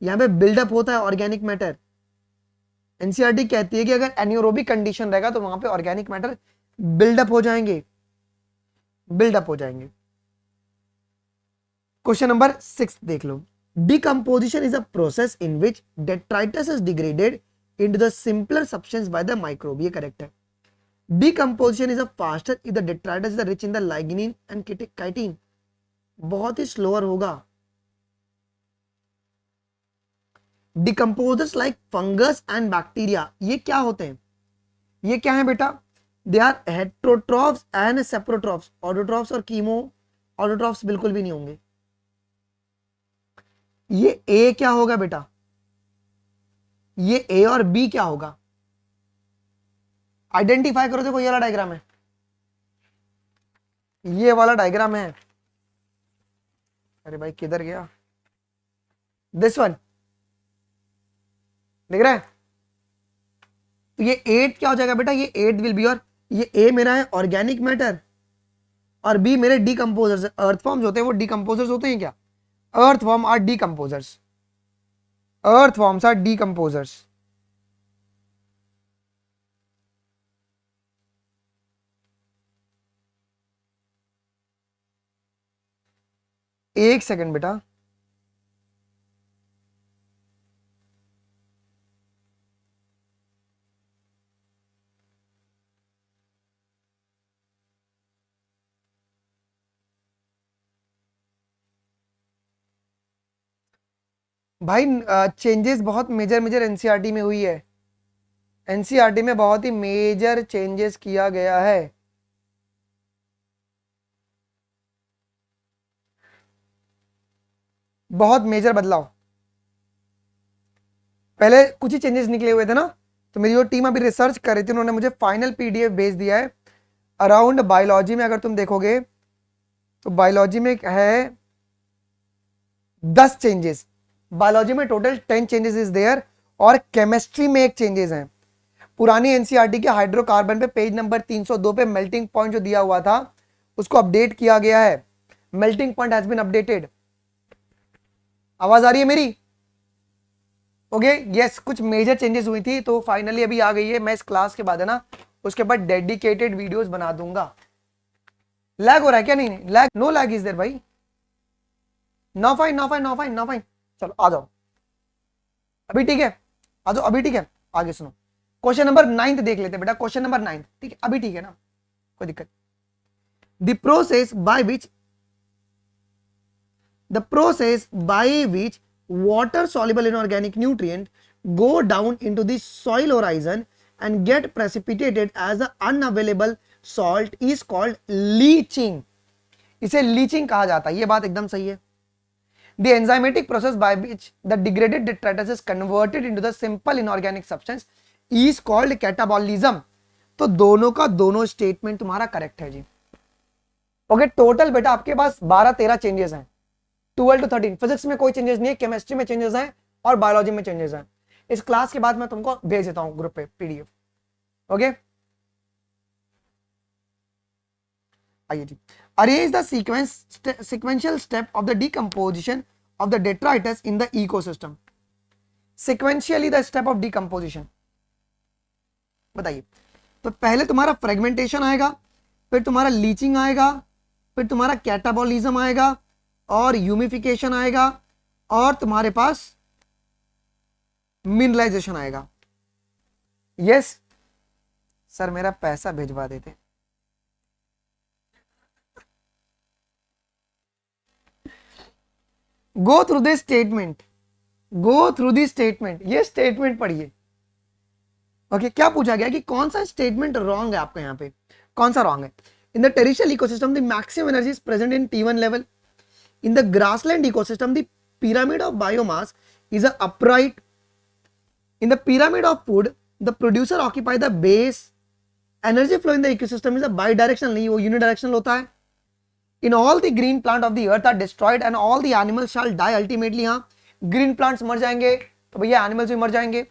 यहां पे बिल्डअप होता है ऑर्गेनिक मैटर। एनसीईआरटी कहती है कि अगर एनियोरोबिक कंडीशन रहेगा तो वहां पे ऑर्गेनिक मैटर बिल्डअप हो जाएंगे, बिल्डअप हो जाएंगे। क्वेश्चन नंबर 6 देख लो। Decomposition is a process in which detritus is degraded into the simpler substance by the microbe. ये करेक्ट है। Decomposition is a faster if the detritus is rich in the lignin and chitin. बहुत ही slower होगा। Decomposers like fungus and bacteria, ये क्या होते हैं? ये क्या है बेटा? They are heterotrophs and saprotrophs. Autotrophs और कीमो ऑटोट्रॉफ्स बिल्कुल भी नहीं होंगे। ये ए क्या होगा बेटा? ये ए और बी क्या होगा? आइडेंटिफाई करो। देखो ये वाला डायग्राम है, ये वाला डायग्राम है। अरे भाई किधर गया? दिस वन देख रहा है? तो ये 8 क्या हो जाएगा बेटा? ये 8 विल बी और ये ए मेरा है ऑर्गेनिक मैटर और बी मेरे डिकम्पोजर्स। अर्थ फॉर्म्स होते हैं वो डिकम्पोजर्स होते हैं क्या? Earthworm are decomposers. Earthworms are decomposers. एक सेकंड बेटा, भाई चेंजेस बहुत मेजर मेजर एनसीईआरटी में हुई है। एनसीईआरटी में बहुत ही मेजर चेंजेस किया गया है। बहुत मेजर बदलाव। पहले कुछ ही चेंजेस निकले हुए थे ना, तो मेरी जो टीम अभी रिसर्च कर रही थी उन्होंने मुझे फाइनल पीडीएफ भेज दिया है। अराउंड बायोलॉजी में अगर तुम देखोगे तो बायोलॉजी में है 10 चेंजेस। बायोलॉजी में टोटल 10 चेंजेस इज देयर और केमिस्ट्री में एक चेंजेस हैं। पुरानी एनसीईआरटी के हाइड्रोकार्बन पे पेज नंबर 302 पे मेल्टिंग पॉइंट जो दिया हुआ था उसको अपडेट किया गया है। Melting point has been updated. आवाज आ रही है मेरी? ओके यस, कुछ मेजर चेंजेस हुई थी तो फाइनली अभी आ गई है। मैं इस क्लास के बाद है ना उसके बाद डेडिकेटेड वीडियोस बना दूंगा। लैग हो रहा है क्या? नहीं lag, no lag is there भाई। No fine no fine no fine no fine. चलो आ जाओ, अभी ठीक है, आ जाओ अभी ठीक है। आगे सुनो, क्वेश्चन नंबर 9 देख लेते हैं बेटा। क्वेश्चन नंबर 9 ठीक है, अभी ठीक है ना, कोई दिक्कत। The process by which water soluble inorganic nutrient go down into the soil horizon and get precipitated as the unavailable salt is called leaching। इसे लीचिंग कहा जाता है। ये बात एकदम सही है। The enzymatic process by which the degraded detritus is converted into the simple inorganic substance is called catabolism। तो दोनों का दोनों स्टेटमेंट तुम्हारा करेक्ट है जी। ओके टोटल बेटा आपके पास 12-13 चेंजेस हैं, 12 to 13। फिजिक्स में कोई चेंजेस नहीं है, केमिस्ट्री में चेंजेस हैं और बायोलॉजी में चेंजेस हैं। इस क्लास के बाद मैं तुमको भेज देता हूं ग्रुप पे पीडीएफ। ओके आइए जी। Arrange the sequential step of the decomposition of the detritus in the ecosystem। sequentially the step of decomposition बताइए। तो पहले तुम्हारा फ्रेगमेंटेशन आएगा, फिर तुम्हारा लीचिंग आएगा, फिर तुम्हारा कैटाबॉलिज्म आएगा और ह्यूमिफिकेशन आएगा और तुम्हारे पास मिनरलाइजेशन आएगा। यस सर, मेरा पैसा भिजवा देते। Go through this statement, go through this statement, ये स्टेटमेंट पढ़िए। ओके क्या पूछा गया कि कौन सा स्टेटमेंट रॉन्ग है आपका, यहां पे कौन सा रॉन्ग है? In the terrestrial ecosystem the maximum energy is present in T1 level. In the grassland ecosystem the pyramid of biomass is a upright. In the pyramid of food, the producer occupy the base. Energy flow in the ecosystem is a bidirectional, नहीं वो unidirectional होता है. In all the green plant of the earth are destroyed and all the animals shall die ultimately. हाँ green plants मर जाएंगे तो भैया animals भी मर जाएंगे.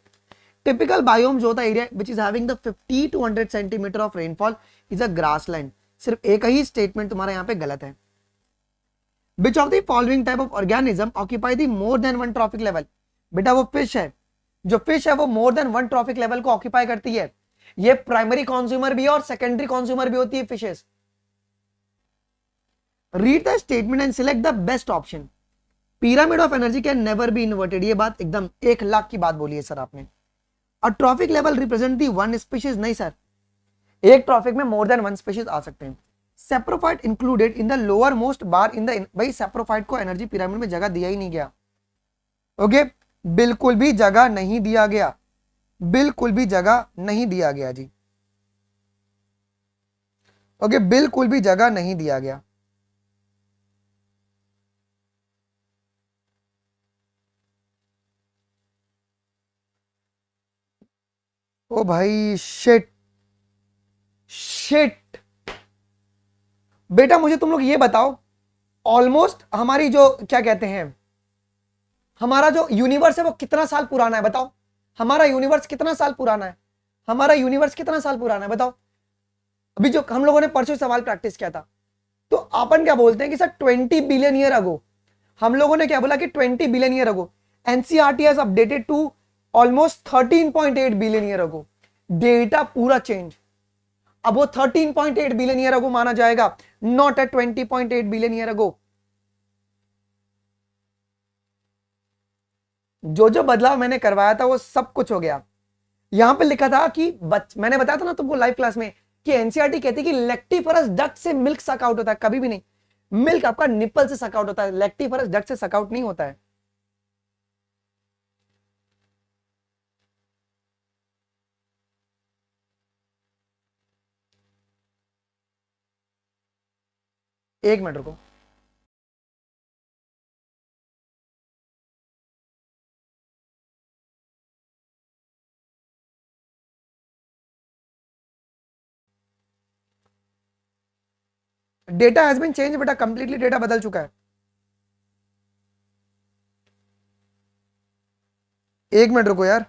Typical biome जो होता है area which is having the 50 to 100 centimeter of rainfall is a grassland. सिर्फ एक ही statement तुम्हारा यहाँ पे गलत है. Which of the following type of organism occupy the more than one trophic level? बेटा वो fish है, जो fish है वो more than one trophic level को occupy करती है. ये प्राइमरी कंज्यूमर भी है और सेकेंडरी कंज्यूमर भी होती है fishes. Read the statement and select the best option. Pyramid of energy can never be inverted. ये बात एकदम 1,00,000 की बात बोली है सर आपने. और trophic level represent the one species. नहीं सर, एक ट्रॉफिक में मोर देन वन स्पीशीज आ सकते हैं. Saprophyte included in the lower most bar in the. भाई सेप्रोफाइट को एनर्जी पिरामिड में जगह दिया ही नहीं गया. ओके बिल्कुल भी जगह नहीं दिया गया, बिल्कुल भी जगह नहीं दिया गया जी. ओके बिल्कुल भी जगह नहीं दिया गया. ओ भाई शिट शिट. बेटा मुझे तुम लोग ये बताओ, ऑलमोस्ट हमारी जो क्या कहते हैं, हमारा जो यूनिवर्स है वो कितना साल पुराना है बताओ. हमारा यूनिवर्स कितना साल पुराना है, हमारा यूनिवर्स कितना साल पुराना है बताओ. अभी जो हम लोगों ने परसों सवाल प्रैक्टिस किया था तो अपन क्या बोलते हैं कि सर 20 बिलियन ईयर अगो. हम लोगों ने क्या बोला कि 20 billion year ago. NCERT has updated to almost 13.8 billion year ago. Data पूरा चेंज. अब वो 13.8 बिलियन ईयर अगो माना जाएगा, not at 20.8 billion year ago. जो जो बदलाव मैंने करवाया था वो सब कुछ हो गया. यहां पे लिखा था कि मैंने बताया था ना तुमको लाइव क्लास में कि एनसीईआरटी कहती है कि लेक्टिफरस डक्ट से मिल्क सक आउट होता है. कभी भी नहीं, मिल्क आपका निप्पल से सक आउट होता है, लेक्टिफरस डक्ट से सक आउट नहीं होता है. एक मिनट रुको. डेटा हैज बीन चेंज बेटा, कंप्लीटली डेटा बदल चुका है. एक मिनट रुको यार,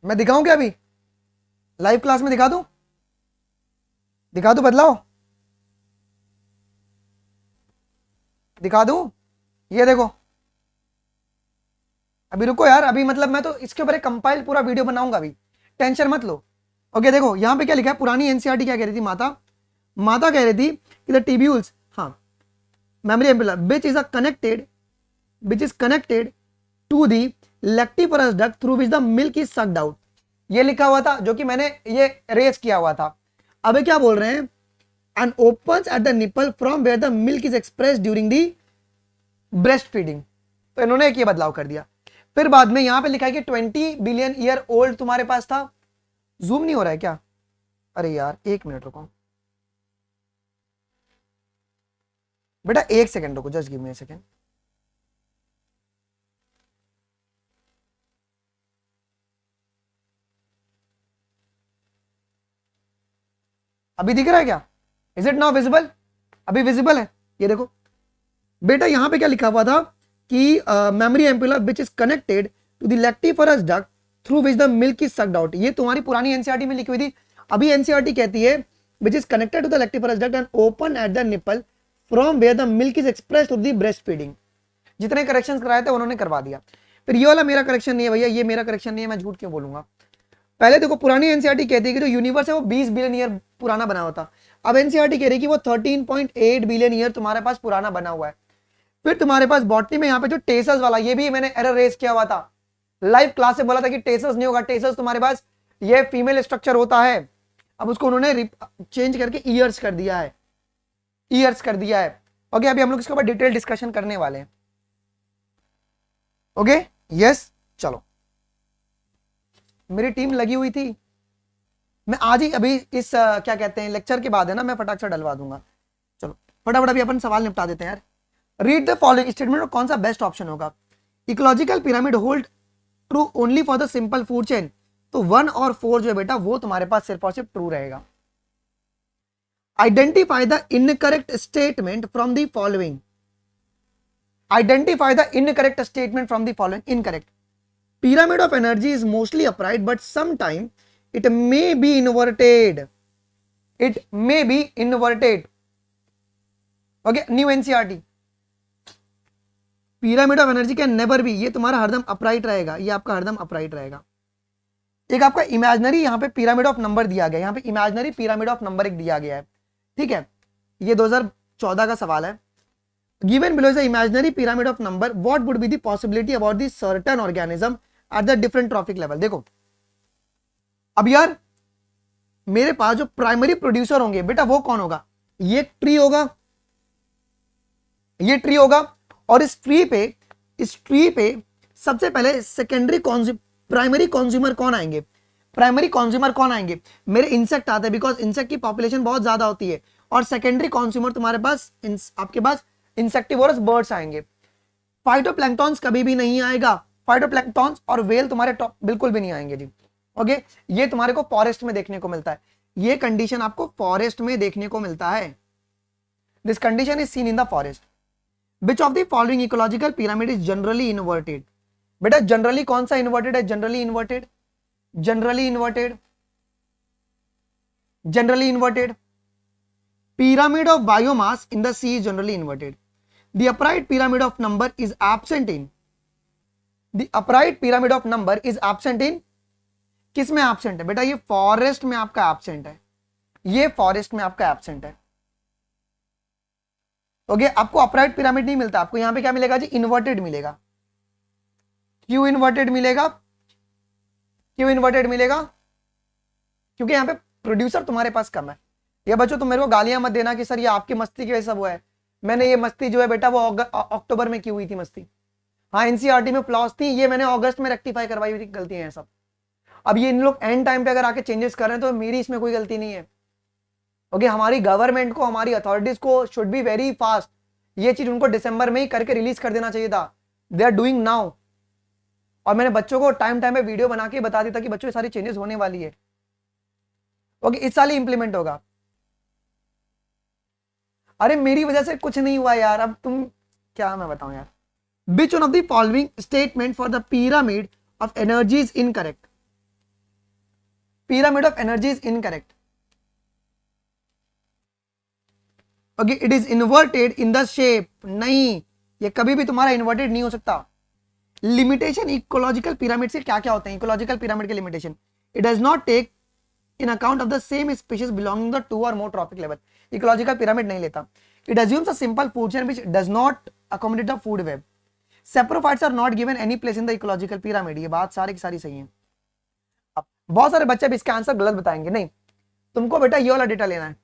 मैं दिखाऊं क्या अभी लाइव क्लास में? दिखा दूं, दिखा दूं बदलाव, दिखा दूं? ये देखो अभी रुको यार, अभी मतलब मैं तो इसके ऊपर एक कंपाइल पूरा वीडियो बनाऊंगा, अभी टेंशन मत लो. ओके देखो यहां पे क्या लिखा है, पुरानी एनसीईआरटी क्या कह रही थी, माता कह रही थी कि द टिब्यूल्स, हाँ mammary ampulla which is connected to the lactiferous duct through which the milk is sucked out. ये लिखा हुआ था जो कि मैंने ये रेज किया हुआ था. अब क्या बोल रहे हैं, and opens at the nipple from where the milk is express during the breast feeding. तो इन्होंने एक ये बदलाव कर दिया. फिर बाद में यहां पे लिखा है कि 20 बिलियन ईयर ओल्ड तुम्हारे पास था. जूम नहीं हो रहा है क्या? अरे यार एक मिनट रुको बेटा, एक सेकंड रुको, just give me a second. अभी दिख रहा है क्या? Is it now visible? अभी विजिबल है? ये देखो बेटा, यहां पे क्या लिखा हुआ था कि mammary ampulla which is connected to the lactiferous duct through which the milk is sucked out. ये तुम्हारी पुरानी एनसीईआरटी में लिखी हुई थी. अभी एनसीईआरटी कहती है which is connected to the lactiferous duct and open at the nipple from where the milk is express to the breast feeding. जितने करेक्शंस कराए थे उन्होंने करवा दिया. फिर ये वाला मेरा करेक्शन नहीं है भैया, ये मेरा करेक्शन नहीं है, मैं झूठ क्यों बोलूंगा. पहले देखो पुरानी एनसीईआरटी कहती है कि जो यूनिवर्स है वो 20 बिलियन ईयर पुराना बना हुआ था. अब एनसीईआरटी कह रही है कि वो 13.8 बिलियन ईयर तुम्हारे पास पुराना बना हुआ है. फिर तुम्हारे पास बॉटनी में यहाँ पे जो टेसस वाला, ये भी मैंने एरर रेज किया हुआ था लाइव क्लास से, बोला था कि टेसस नहीं होगा, टेसस तुम्हारे पास ये फीमेल स्ट्रक्चर होता है, अब उसको उन्होंने चेंज करके ईयर्स कर दिया है, ईयर्स कर दिया है। ओके, अभी हम लोग इसके ऊपर डिटेल डिस्कशन करने वाले हैं। ओके यस, चलो मेरी टीम लगी हुई थी, मैं आज ही अभी इस क्या कहते हैं लेक्चर के बाद है ना, मैं फटाक से डलवा दूंगा। चलो फटाफट अभी अपन सवाल निपटा देते हैं यार। रीड द फॉलोइंग स्टेटमेंट और कौन सा बेस्ट ऑप्शन होगा। Ecological pyramid hold true only for the simple food chain, तो 1 और 4 जो है बेटा वो तुम्हारे पास सिर्फ और सिर्फ ट्रू रहेगा। Identify the incorrect statement from the following, identify the incorrect statement from the following. Incorrect, pyramid of energy is mostly upright but sometime it may be inverted, it may be inverted। okay, new NCERT, pyramid of energy can never be, ये तुम्हारा हरदम upright रहेगा, ये आपका हरदम upright रहेगा। एक आपका इमेजिनरी यहाँ पे पिरामिड ऑफ नंबर दिया गया, यहाँ पे इमेजिनरी पिरामिड ऑफ नंबर एक दिया गया है, ठीक है, ये 2014 का सवाल है। given below is the imaginary pyramid of number, what would be the possibility about the certain organism at the different trophic level। देखो अब यार मेरे पास जो प्राइमरी प्रोड्यूसर होंगे बेटा वो कौन होगा, ये ट्री होगा, ये ट्री होगा, और इस ट्री पे सबसे पहले सेकेंडरी प्राइमरी कंज्यूमर कौन आएंगे, प्राइमरी कंज्यूमर कौन आएंगे, मेरे इंसेक्ट आते हैं, बिकॉज इंसेक्ट की पॉपुलेशन बहुत ज्यादा होती है, और सेकेंडरी कंज्यूमर तुम्हारे पास आपके पास इंसेक्टिवोरस बर्ड्स आएंगे। फाइटोप्लैंक्टॉन्स कभी भी नहीं आएगा, फाइटोप्लैंक्टॉन्स और वेल तुम्हारे टॉप बिल्कुल भी नहीं आएंगे जी। ओके, ये तुम्हारे को फॉरेस्ट में देखने को मिलता है, ये कंडीशन आपको फॉरेस्ट में देखने को मिलता है, this condition is seen in the forest. Which of the following ecological pyramid is generally inverted. बेटा जनरली कौन सा इन्वर्टेड है, generally inverted, generally inverted, generally inverted. pyramid of biomass in the sea is generally inverted, the upright pyramid of number is absent in, the upright pyramid of number is absent in, किस में absent है बेटा, ये forest में आपका absent है, ये forest में आपका एब्सेंट है। ओके, आपको अपराइट पिरामिड नहीं मिलता, आपको यहां पे क्या मिलेगा जी, इन्वर्टेड मिलेगा। क्यों इन्वर्टेड मिलेगा, क्यों इन्वर्टेड मिलेगा, क्योंकि यहां पे प्रोड्यूसर तुम्हारे पास कम है। ये बच्चों तुम मेरे को गालियां मत देना कि सर ये आपकी मस्ती की वजह से सब हुआ है, मैंने ये मस्ती जो है बेटा वो अक्टूबर में की हुई थी मस्ती, हाँ एनसीईआरटी में फ्लॉस थी, ये मैंने अगस्त में रेक्टिफाई करवाई हुई थी, गलतियां हैं सब। अब ये इन लोग एंड टाइम पे अगर आके चेंजेस कर रहे हैं तो मेरी इसमें कोई गलती नहीं है। ओके, हमारी गवर्नमेंट को, हमारी अथॉरिटीज को शुड बी वेरी फास्ट, ये चीज उनको दिसंबर में ही करके रिलीज कर देना चाहिए था, दे आर डूइंग नाउ। और मैंने बच्चों को टाइम टाइम पे वीडियो बना के बता दिया था कि बच्चों ये सारी चेंजेस होने वाली है। ओके, इस साल ही इंप्लीमेंट होगा। अरे मेरी वजह से कुछ नहीं हुआ यार, अब तुम क्या मैं बताऊं यार। Which one of the following statement for the pyramid of energy is incorrect? Pyramid of energy is incorrect. Okay, it is inverted in the shape. नहीं, ये कभी भी तुम्हारा inverted नहीं हो सकता। Limitation इकोलॉजिकल पिरामिड से क्या क्या होते हैं, इकोलॉजिकल पिरामिड के limitation, it does not take in account of the same species belonging to 2 or more trophic level। Ecological pyramid नहीं लेता। It assumes a simple food chain which does not accommodate the food web। Saprophytes are not given any place in the ecological pyramid। ये बात सारी की सारी सही है। अब बहुत सारे बच्चे भी इसका आंसर गलत बताएंगे, नहीं तुमको बेटा ये वाला डेटा लेना है,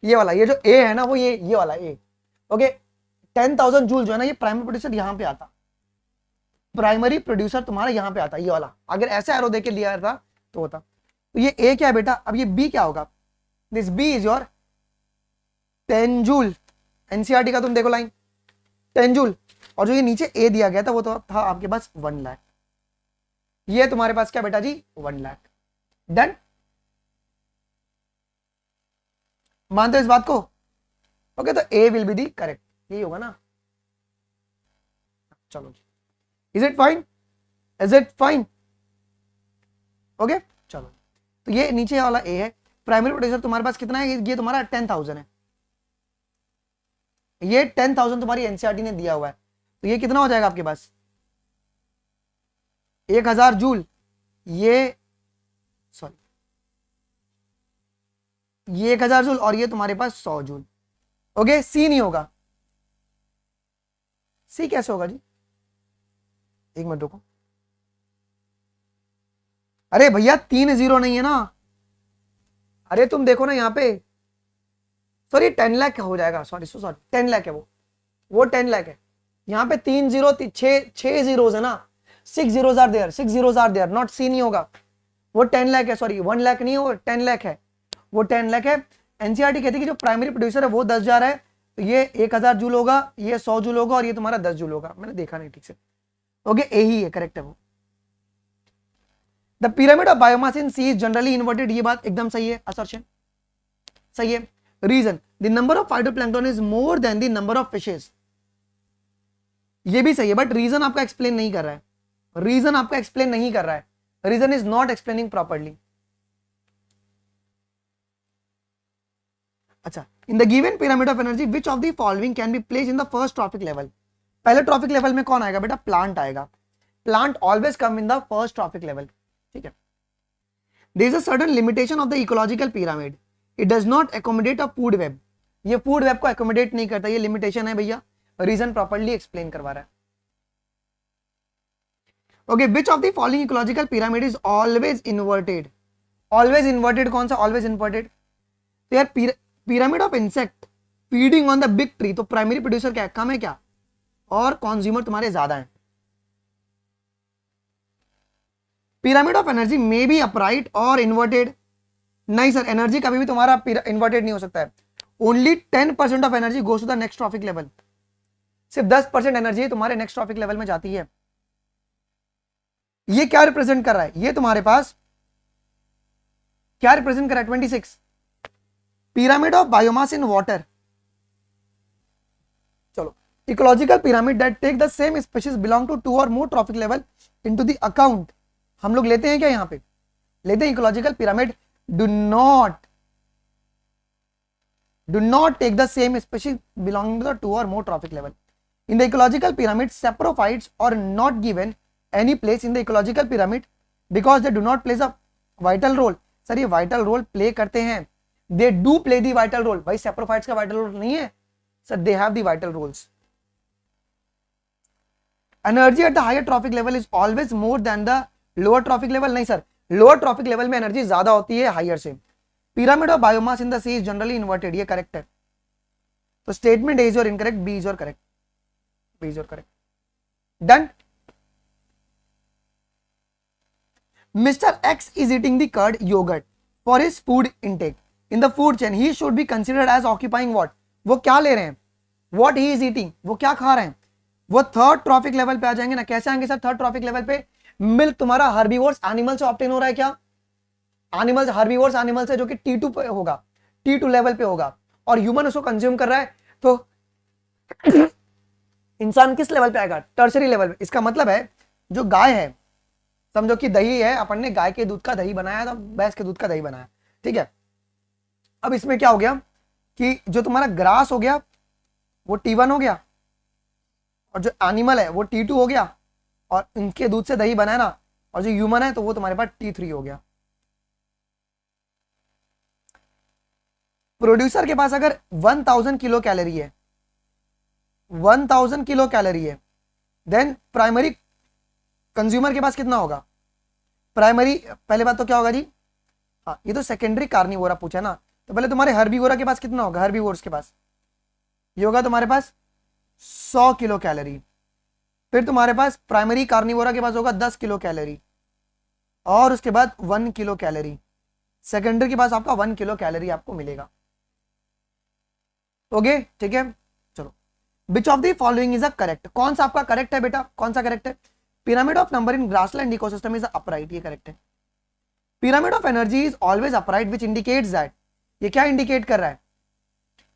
ये वाला, ये जो ए है ना वो ये वाला ए। ओके, 10,000 जूल जो है ना ये प्राइमरी प्रोड्यूसर यहां पे आता, प्राइमरी प्रोड्यूसर तुम्हारा यहां पे आता, ये वाला अगर ऐसे एरो देके लिया था तो होता। तो ये ए क्या है बेटा, अब ये बी क्या होगा, this B is your 10 joule. NCERT का तुम देखो लाइन 10 जूल, और जो ये नीचे ए दिया गया था वो तो था आपके पास 1 लाख। ये तुम्हारे पास क्या बेटा जी 1 लाख। डन, मानते हो इस बात को। ओके, तो A will be the correct, यही होगा ना। चलो जी, is it fine, is it fine. Okay चलो, तो ये नीचे वाला ए है, प्राइमरी प्रोड्यूसर तुम्हारे पास कितना है, ये तुम्हारा 10,000 है, ये 10,000 तुम्हारी एनसीईआरटी ने दिया हुआ है, तो ये कितना हो जाएगा आपके पास 1000 जूल, ये सॉरी ये 1000 जूल, और ये तुम्हारे पास 100 जूल। ओके, सी नहीं होगा, सी कैसे होगा जी, एक मिनट रुको, अरे भैया 3 0 नहीं है ना, अरे तुम देखो ना यहाँ पे, सॉरी 10 लाख हो जाएगा, सॉरी 10 लाख है वो 10 लाख है, यहाँ पे 3 0 6 जीरोस है ना, 6 zeros are there, 6 zeros are there, not C नहीं होगा, वो 10 लाख है, सॉरी 1 लाख नहीं, वो 10 लाख है, वो 10 लाख है। एनसीईआरटी कहती है कि जो प्राइमरी प्रोड्यूसर है वो 10,000 है, तो ये 1000 जूल होगा, ये 100 जूल होगा, और ये तुम्हारा 10 जूल होगा, मैंने देखा नहीं ठीक से, ओके यही है, करेक्ट है वो। The pyramid of biomass in sea is generally inverted, ये बात एकदम सही है, असर्शन सही है। Reason, the number of phytoplankton is more than the number of fishes, ये भी सही है, बट रीजन आपका एक्सप्लेन नहीं कर रहा है, रीजन आपका एक्सप्लेन नहीं कर रहा है, reason is not explaining properly. अच्छा, in the given pyramid of energy which of the following can be placed in the first trophic level, पहले ट्रॉफिक लेवल में कौन आएगा बेटा, प्लांट आएगा, plant always come in the first trophic level, ठीक है। There is a certain limitation of the ecological pyramid, it does not accommodate a food web, ये food web को एकोमोडेट नहीं करता, ये लिमिटेशन है भैया, रीजन प्रॉपर्ली एक्सप्लेन करवा रहा है। Okay, which of the following ecological pyramid is always inverted, always inverted कौन सा, ऑलवेज इन्वर्टेड, तो यार pyramid of insect feeding on the big tree, तो प्राइमरी प्रोड्यूसर क्या है, कम है क्या, और कंज्यूमर तुम्हारे ज्यादा है। Pyramid of energy may be upright और इन्वर्टेड, नहीं सर, एनर्जी कभी भी तुम्हारा इन्वर्टेड नहीं हो सकता है, only 10% of energy goes to the next trophic level, सिर्फ 10% एनर्जी तुम्हारे नेक्स्ट ट्रॉफिक लेवल में जाती है। ये क्या रिप्रेजेंट कर रहा है, ये तुम्हारे पास क्या रिप्रेजेंट कर रहा है, 26 pyramid of biomass in water, चलो ecological pyramid that take the same species belong to 2 और more trophic level into the account, हम लोग लेते हैं क्या, यहां पे लेते हैं ecological pyramid do not take the same species belonging to the 2 or more trophic level. In the ecological pyramid, saprophytes are not given any place in the ecological pyramid because they do not play a vital role. Sir ये vital role play करते हैं, they do play the vital role, भाई saprophytes का vital role नहीं है sir, they have the vital roles. Energy at the higher trophic level is always more than the lower trophic level, नहीं सर, lower trophic level में एनर्जी ज्यादा होती है हायर से। Pyramid of biomass in the sea is generally inverted, ये correct है, तो statement A is your incorrect, B is your correct, B is your correct, done. Mister X is eating the curd yogurt for his food intake in the food chain, he should be considered as occupying what, वो क्या ले रहे हैं, what he is eating, वो क्या खा रहे हैं, वो थर्ड ट्रॉफिक लेवल पे आ जाएंगे ना, कैसे आएंगे सर थर्ड ट्रॉफिक लेवल पे, मिल्क तुम्हारा हर्बीवोर्स एनिमल से ऑब्टेन हो रहा है क्या, एनिमल्स हर्बीवोर्स एनिमल से जो कि T2 पे होगा, T2 लेवल पे होगा, और ह्यूमन उसको कंज्यूम कर रहा है, तो इंसान किस लेवल पे आएगा, टर्सरी लेवल पे। इसका मतलब है जो गाय है, समझो कि दही है, अपन ने गाय के दूध का दही बनाया था, भैंस के दूध का दही बनाया, ठीक है। अब इसमें क्या हो गया कि जो तुम्हारा ग्रास हो गया वो T1 हो गया, और जो एनिमल है वो T2 हो गया, और इनके दूध से दही बनाया ना, और जो ह्यूमन है तो वो तुम्हारे पास T3 हो गया। प्रोड्यूसर के पास अगर 1000 किलो कैलोरी है, 1000 किलो कैलोरी है, देन प्राइमरी कंज्यूमर के पास कितना होगा, प्राइमरी पहले बात तो क्या होगा जी, हाँ ये तो सेकेंडरी कार्निवोरा पूछा ना, तो पहले तुम्हारे हर्बीवोरा के पास कितना होगा, हर्बीवोर्स के पास ये होगा तुम्हारे पास 100 किलो कैलोरी, फिर तुम्हारे पास प्राइमरी कार्निवोरा के पास होगा 10 किलो कैलोरी, और उसके बाद 1 किलो कैलोरी, सेकेंडरी के पास आपका 1 किलो कैलोरी आपको मिलेगा, ओके ठीक है। चलो, विच of the following is a correct, कौन सा आपका करेक्ट है बेटा, कौन सा करेक्ट है, pyramid of number in grassland ecosystem is upright, ये करेक्ट है। Pyramid of energy is always upright which indicates that, ये क्या इंडिकेट कर रहा है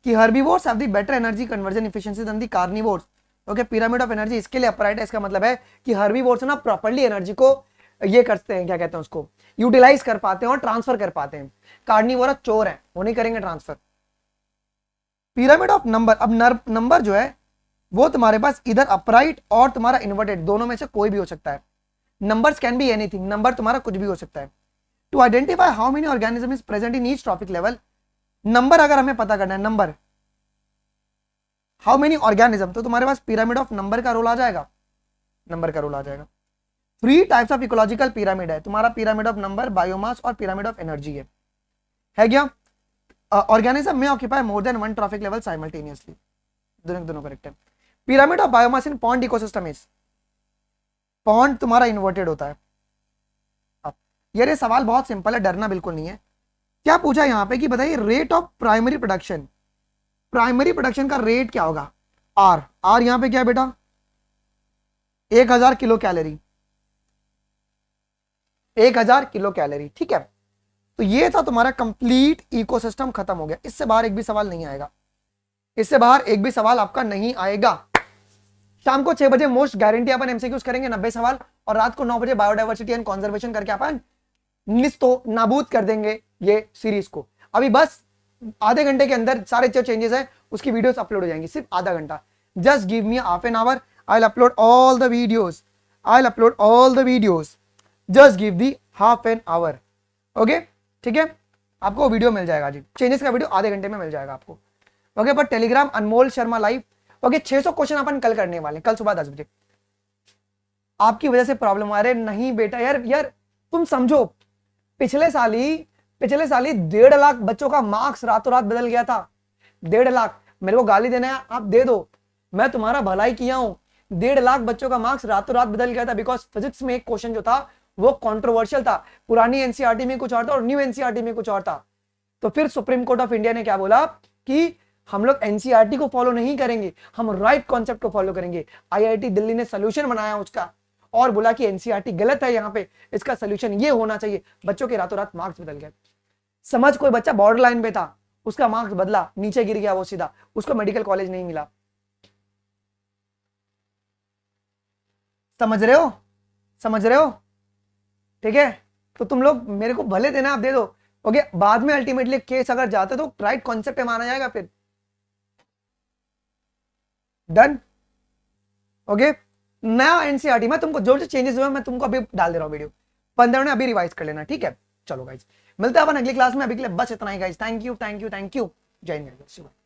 कि herbivores have the better energy conversion efficiency than the carnivores, okay. Pyramid of energy इसके लिए अपराइट है, इसका मतलब है कि हर्बीवोर्स ना प्रॉपर्ली एनर्जी को ये करते हैं, क्या कहते हैं उसको, यूटिलाइज कर पाते हैं और ट्रांसफर कर पाते हैं, कार्निवोरा चोर है, वो नहीं करेंगे ट्रांसफर। पिरामिड ऑफ नंबर, अब नंबर जो है वो तुम्हारे पास इधर अपराइट और तुम्हारा इन्वर्टेड, दोनों में से कोई भी हो सकता है, numbers can be anything, number तुम्हारा कुछ भी हो सकता है। To identify how many organism is present in each trophic level, number अगर हमें पता करना है, नंबर हाउ मेनी ऑर्गेनिज्म, तो तुम्हारे पास पिरामिड ऑफ नंबर का रोल आ जाएगा, नंबर का रोल आ जाएगा। 3 टाइप्स ऑफ इकोलॉजिकल पिरामिड है तुम्हारा, पिरामिड ऑफ नंबर, बायोमास और पिरामिड ऑफ एनर्जी है क्या? ऑर्गेनिज्म में occupy more than 1 trophic level simultaneously, दोनों करेक्ट है। Pyramid of biomass in pond ecosystem is, pond तुम्हारा इन्वर्टेड होता है। अब यार ये सवाल बहुत सिंपल है, डरना बिल्कुल नहीं है। क्या पूछा यहां पे कि बताइए rate of primary production, primary production का रेट क्या होगा? आर, आर यहां पे क्या है बेटा? 1000 किलो कैलोरी, 1000 किलो कैलोरी, ठीक है। तो ये था तुम्हारा कंप्लीट इकोसिस्टम, खत्म हो गया। इससे बाहर एक भी सवाल नहीं आएगा, इससे बाहर एक भी सवाल आपका नहीं आएगा। शाम को 6 बजे मोस्ट गारंटी अपन एमसीक्यूज करेंगे 90 सवाल, और रात को 9 बजे बायोडाइवर्सिटी एंड कंजर्वेशन करके अपन निस्तो नाबूद कर देंगे ये सीरीज को। अभी बस आधे घंटे के अंदर सारे जो चेंजेस है उसकी वीडियोस अपलोड हो जाएंगी, सिर्फ आधा घंटा। Just give me half an hour, I will upload all the videos, I will upload all the videos, just give the half an hour, okay ठीक है। आपको वीडियो मिल जाएगा जी, चेंजेस का वीडियो आधे घंटे में मिल जाएगा आपको, ओके। पर टेलीग्राम अनमोल शर्मा लाइव, ओके। 600 क्वेश्चन अपन कल करने वाले, कल सुबह 10 बजे। आपकी वजह से प्रॉब्लम आ रहे नहीं बेटा, यार तुम समझो, पिछले साल ही 1.5 लाख बच्चों का मार्क्स रातों रात बदल गया था। 1.5 लाख, मेरे को गाली देना है आप दे दो, मैं तुम्हारा भलाई किया हूं। 1.5 लाख बच्चों का मार्क्स रातों रात बदल गया था, बिकॉज फिजिक्स में एक क्वेश्चन जो था वो कंट्रोवर्शियल था। पुरानी एनसीईआरटी में कुछ और था और न्यू एनसीईआरटी में कुछ और था। तो फिर सुप्रीम कोर्ट ऑफ इंडिया ने क्या बोला कि हम लोग एनसीईआरटी को फॉलो नहीं करेंगे, हम राइट कॉन्सेप्ट को फॉलो करेंगे। आईआईटी दिल्ली ने सोल्यूशन बनाया उसका और बोला कि एनसीईआरटी गलत है, यहाँ पे इसका सोल्यूशन ये होना चाहिए। बच्चों के रातों रात मार्क्स बदल गए। समझ कोई बच्चा बॉर्डर लाइन पे था, उसका मार्क्स बदला, नीचे गिर गया वो सीधा, उसको मेडिकल कॉलेज नहीं मिला। समझ रहे हो, समझ रहे हो, ठीक है। तो तुम लोग मेरे को भले देना, आप दे दो, ओके। बाद में अल्टीमेटली केस अगर जाते तो राइट कॉन्सेप्ट पे माना जाएगा फिर, डन, ओके। नया एनसीईआरटी में तुमको जो जो चेंजेस हुए मैं तुमको अभी डाल दे रहा हूँ वीडियो, 15 में अभी रिवाइज कर लेना, ठीक है। चलो गाइज मिलते हैं अपन अगली क्लास में, अभी के लिए बस इतना ही guys. Thank you, thank you, thank you. जय हिंद।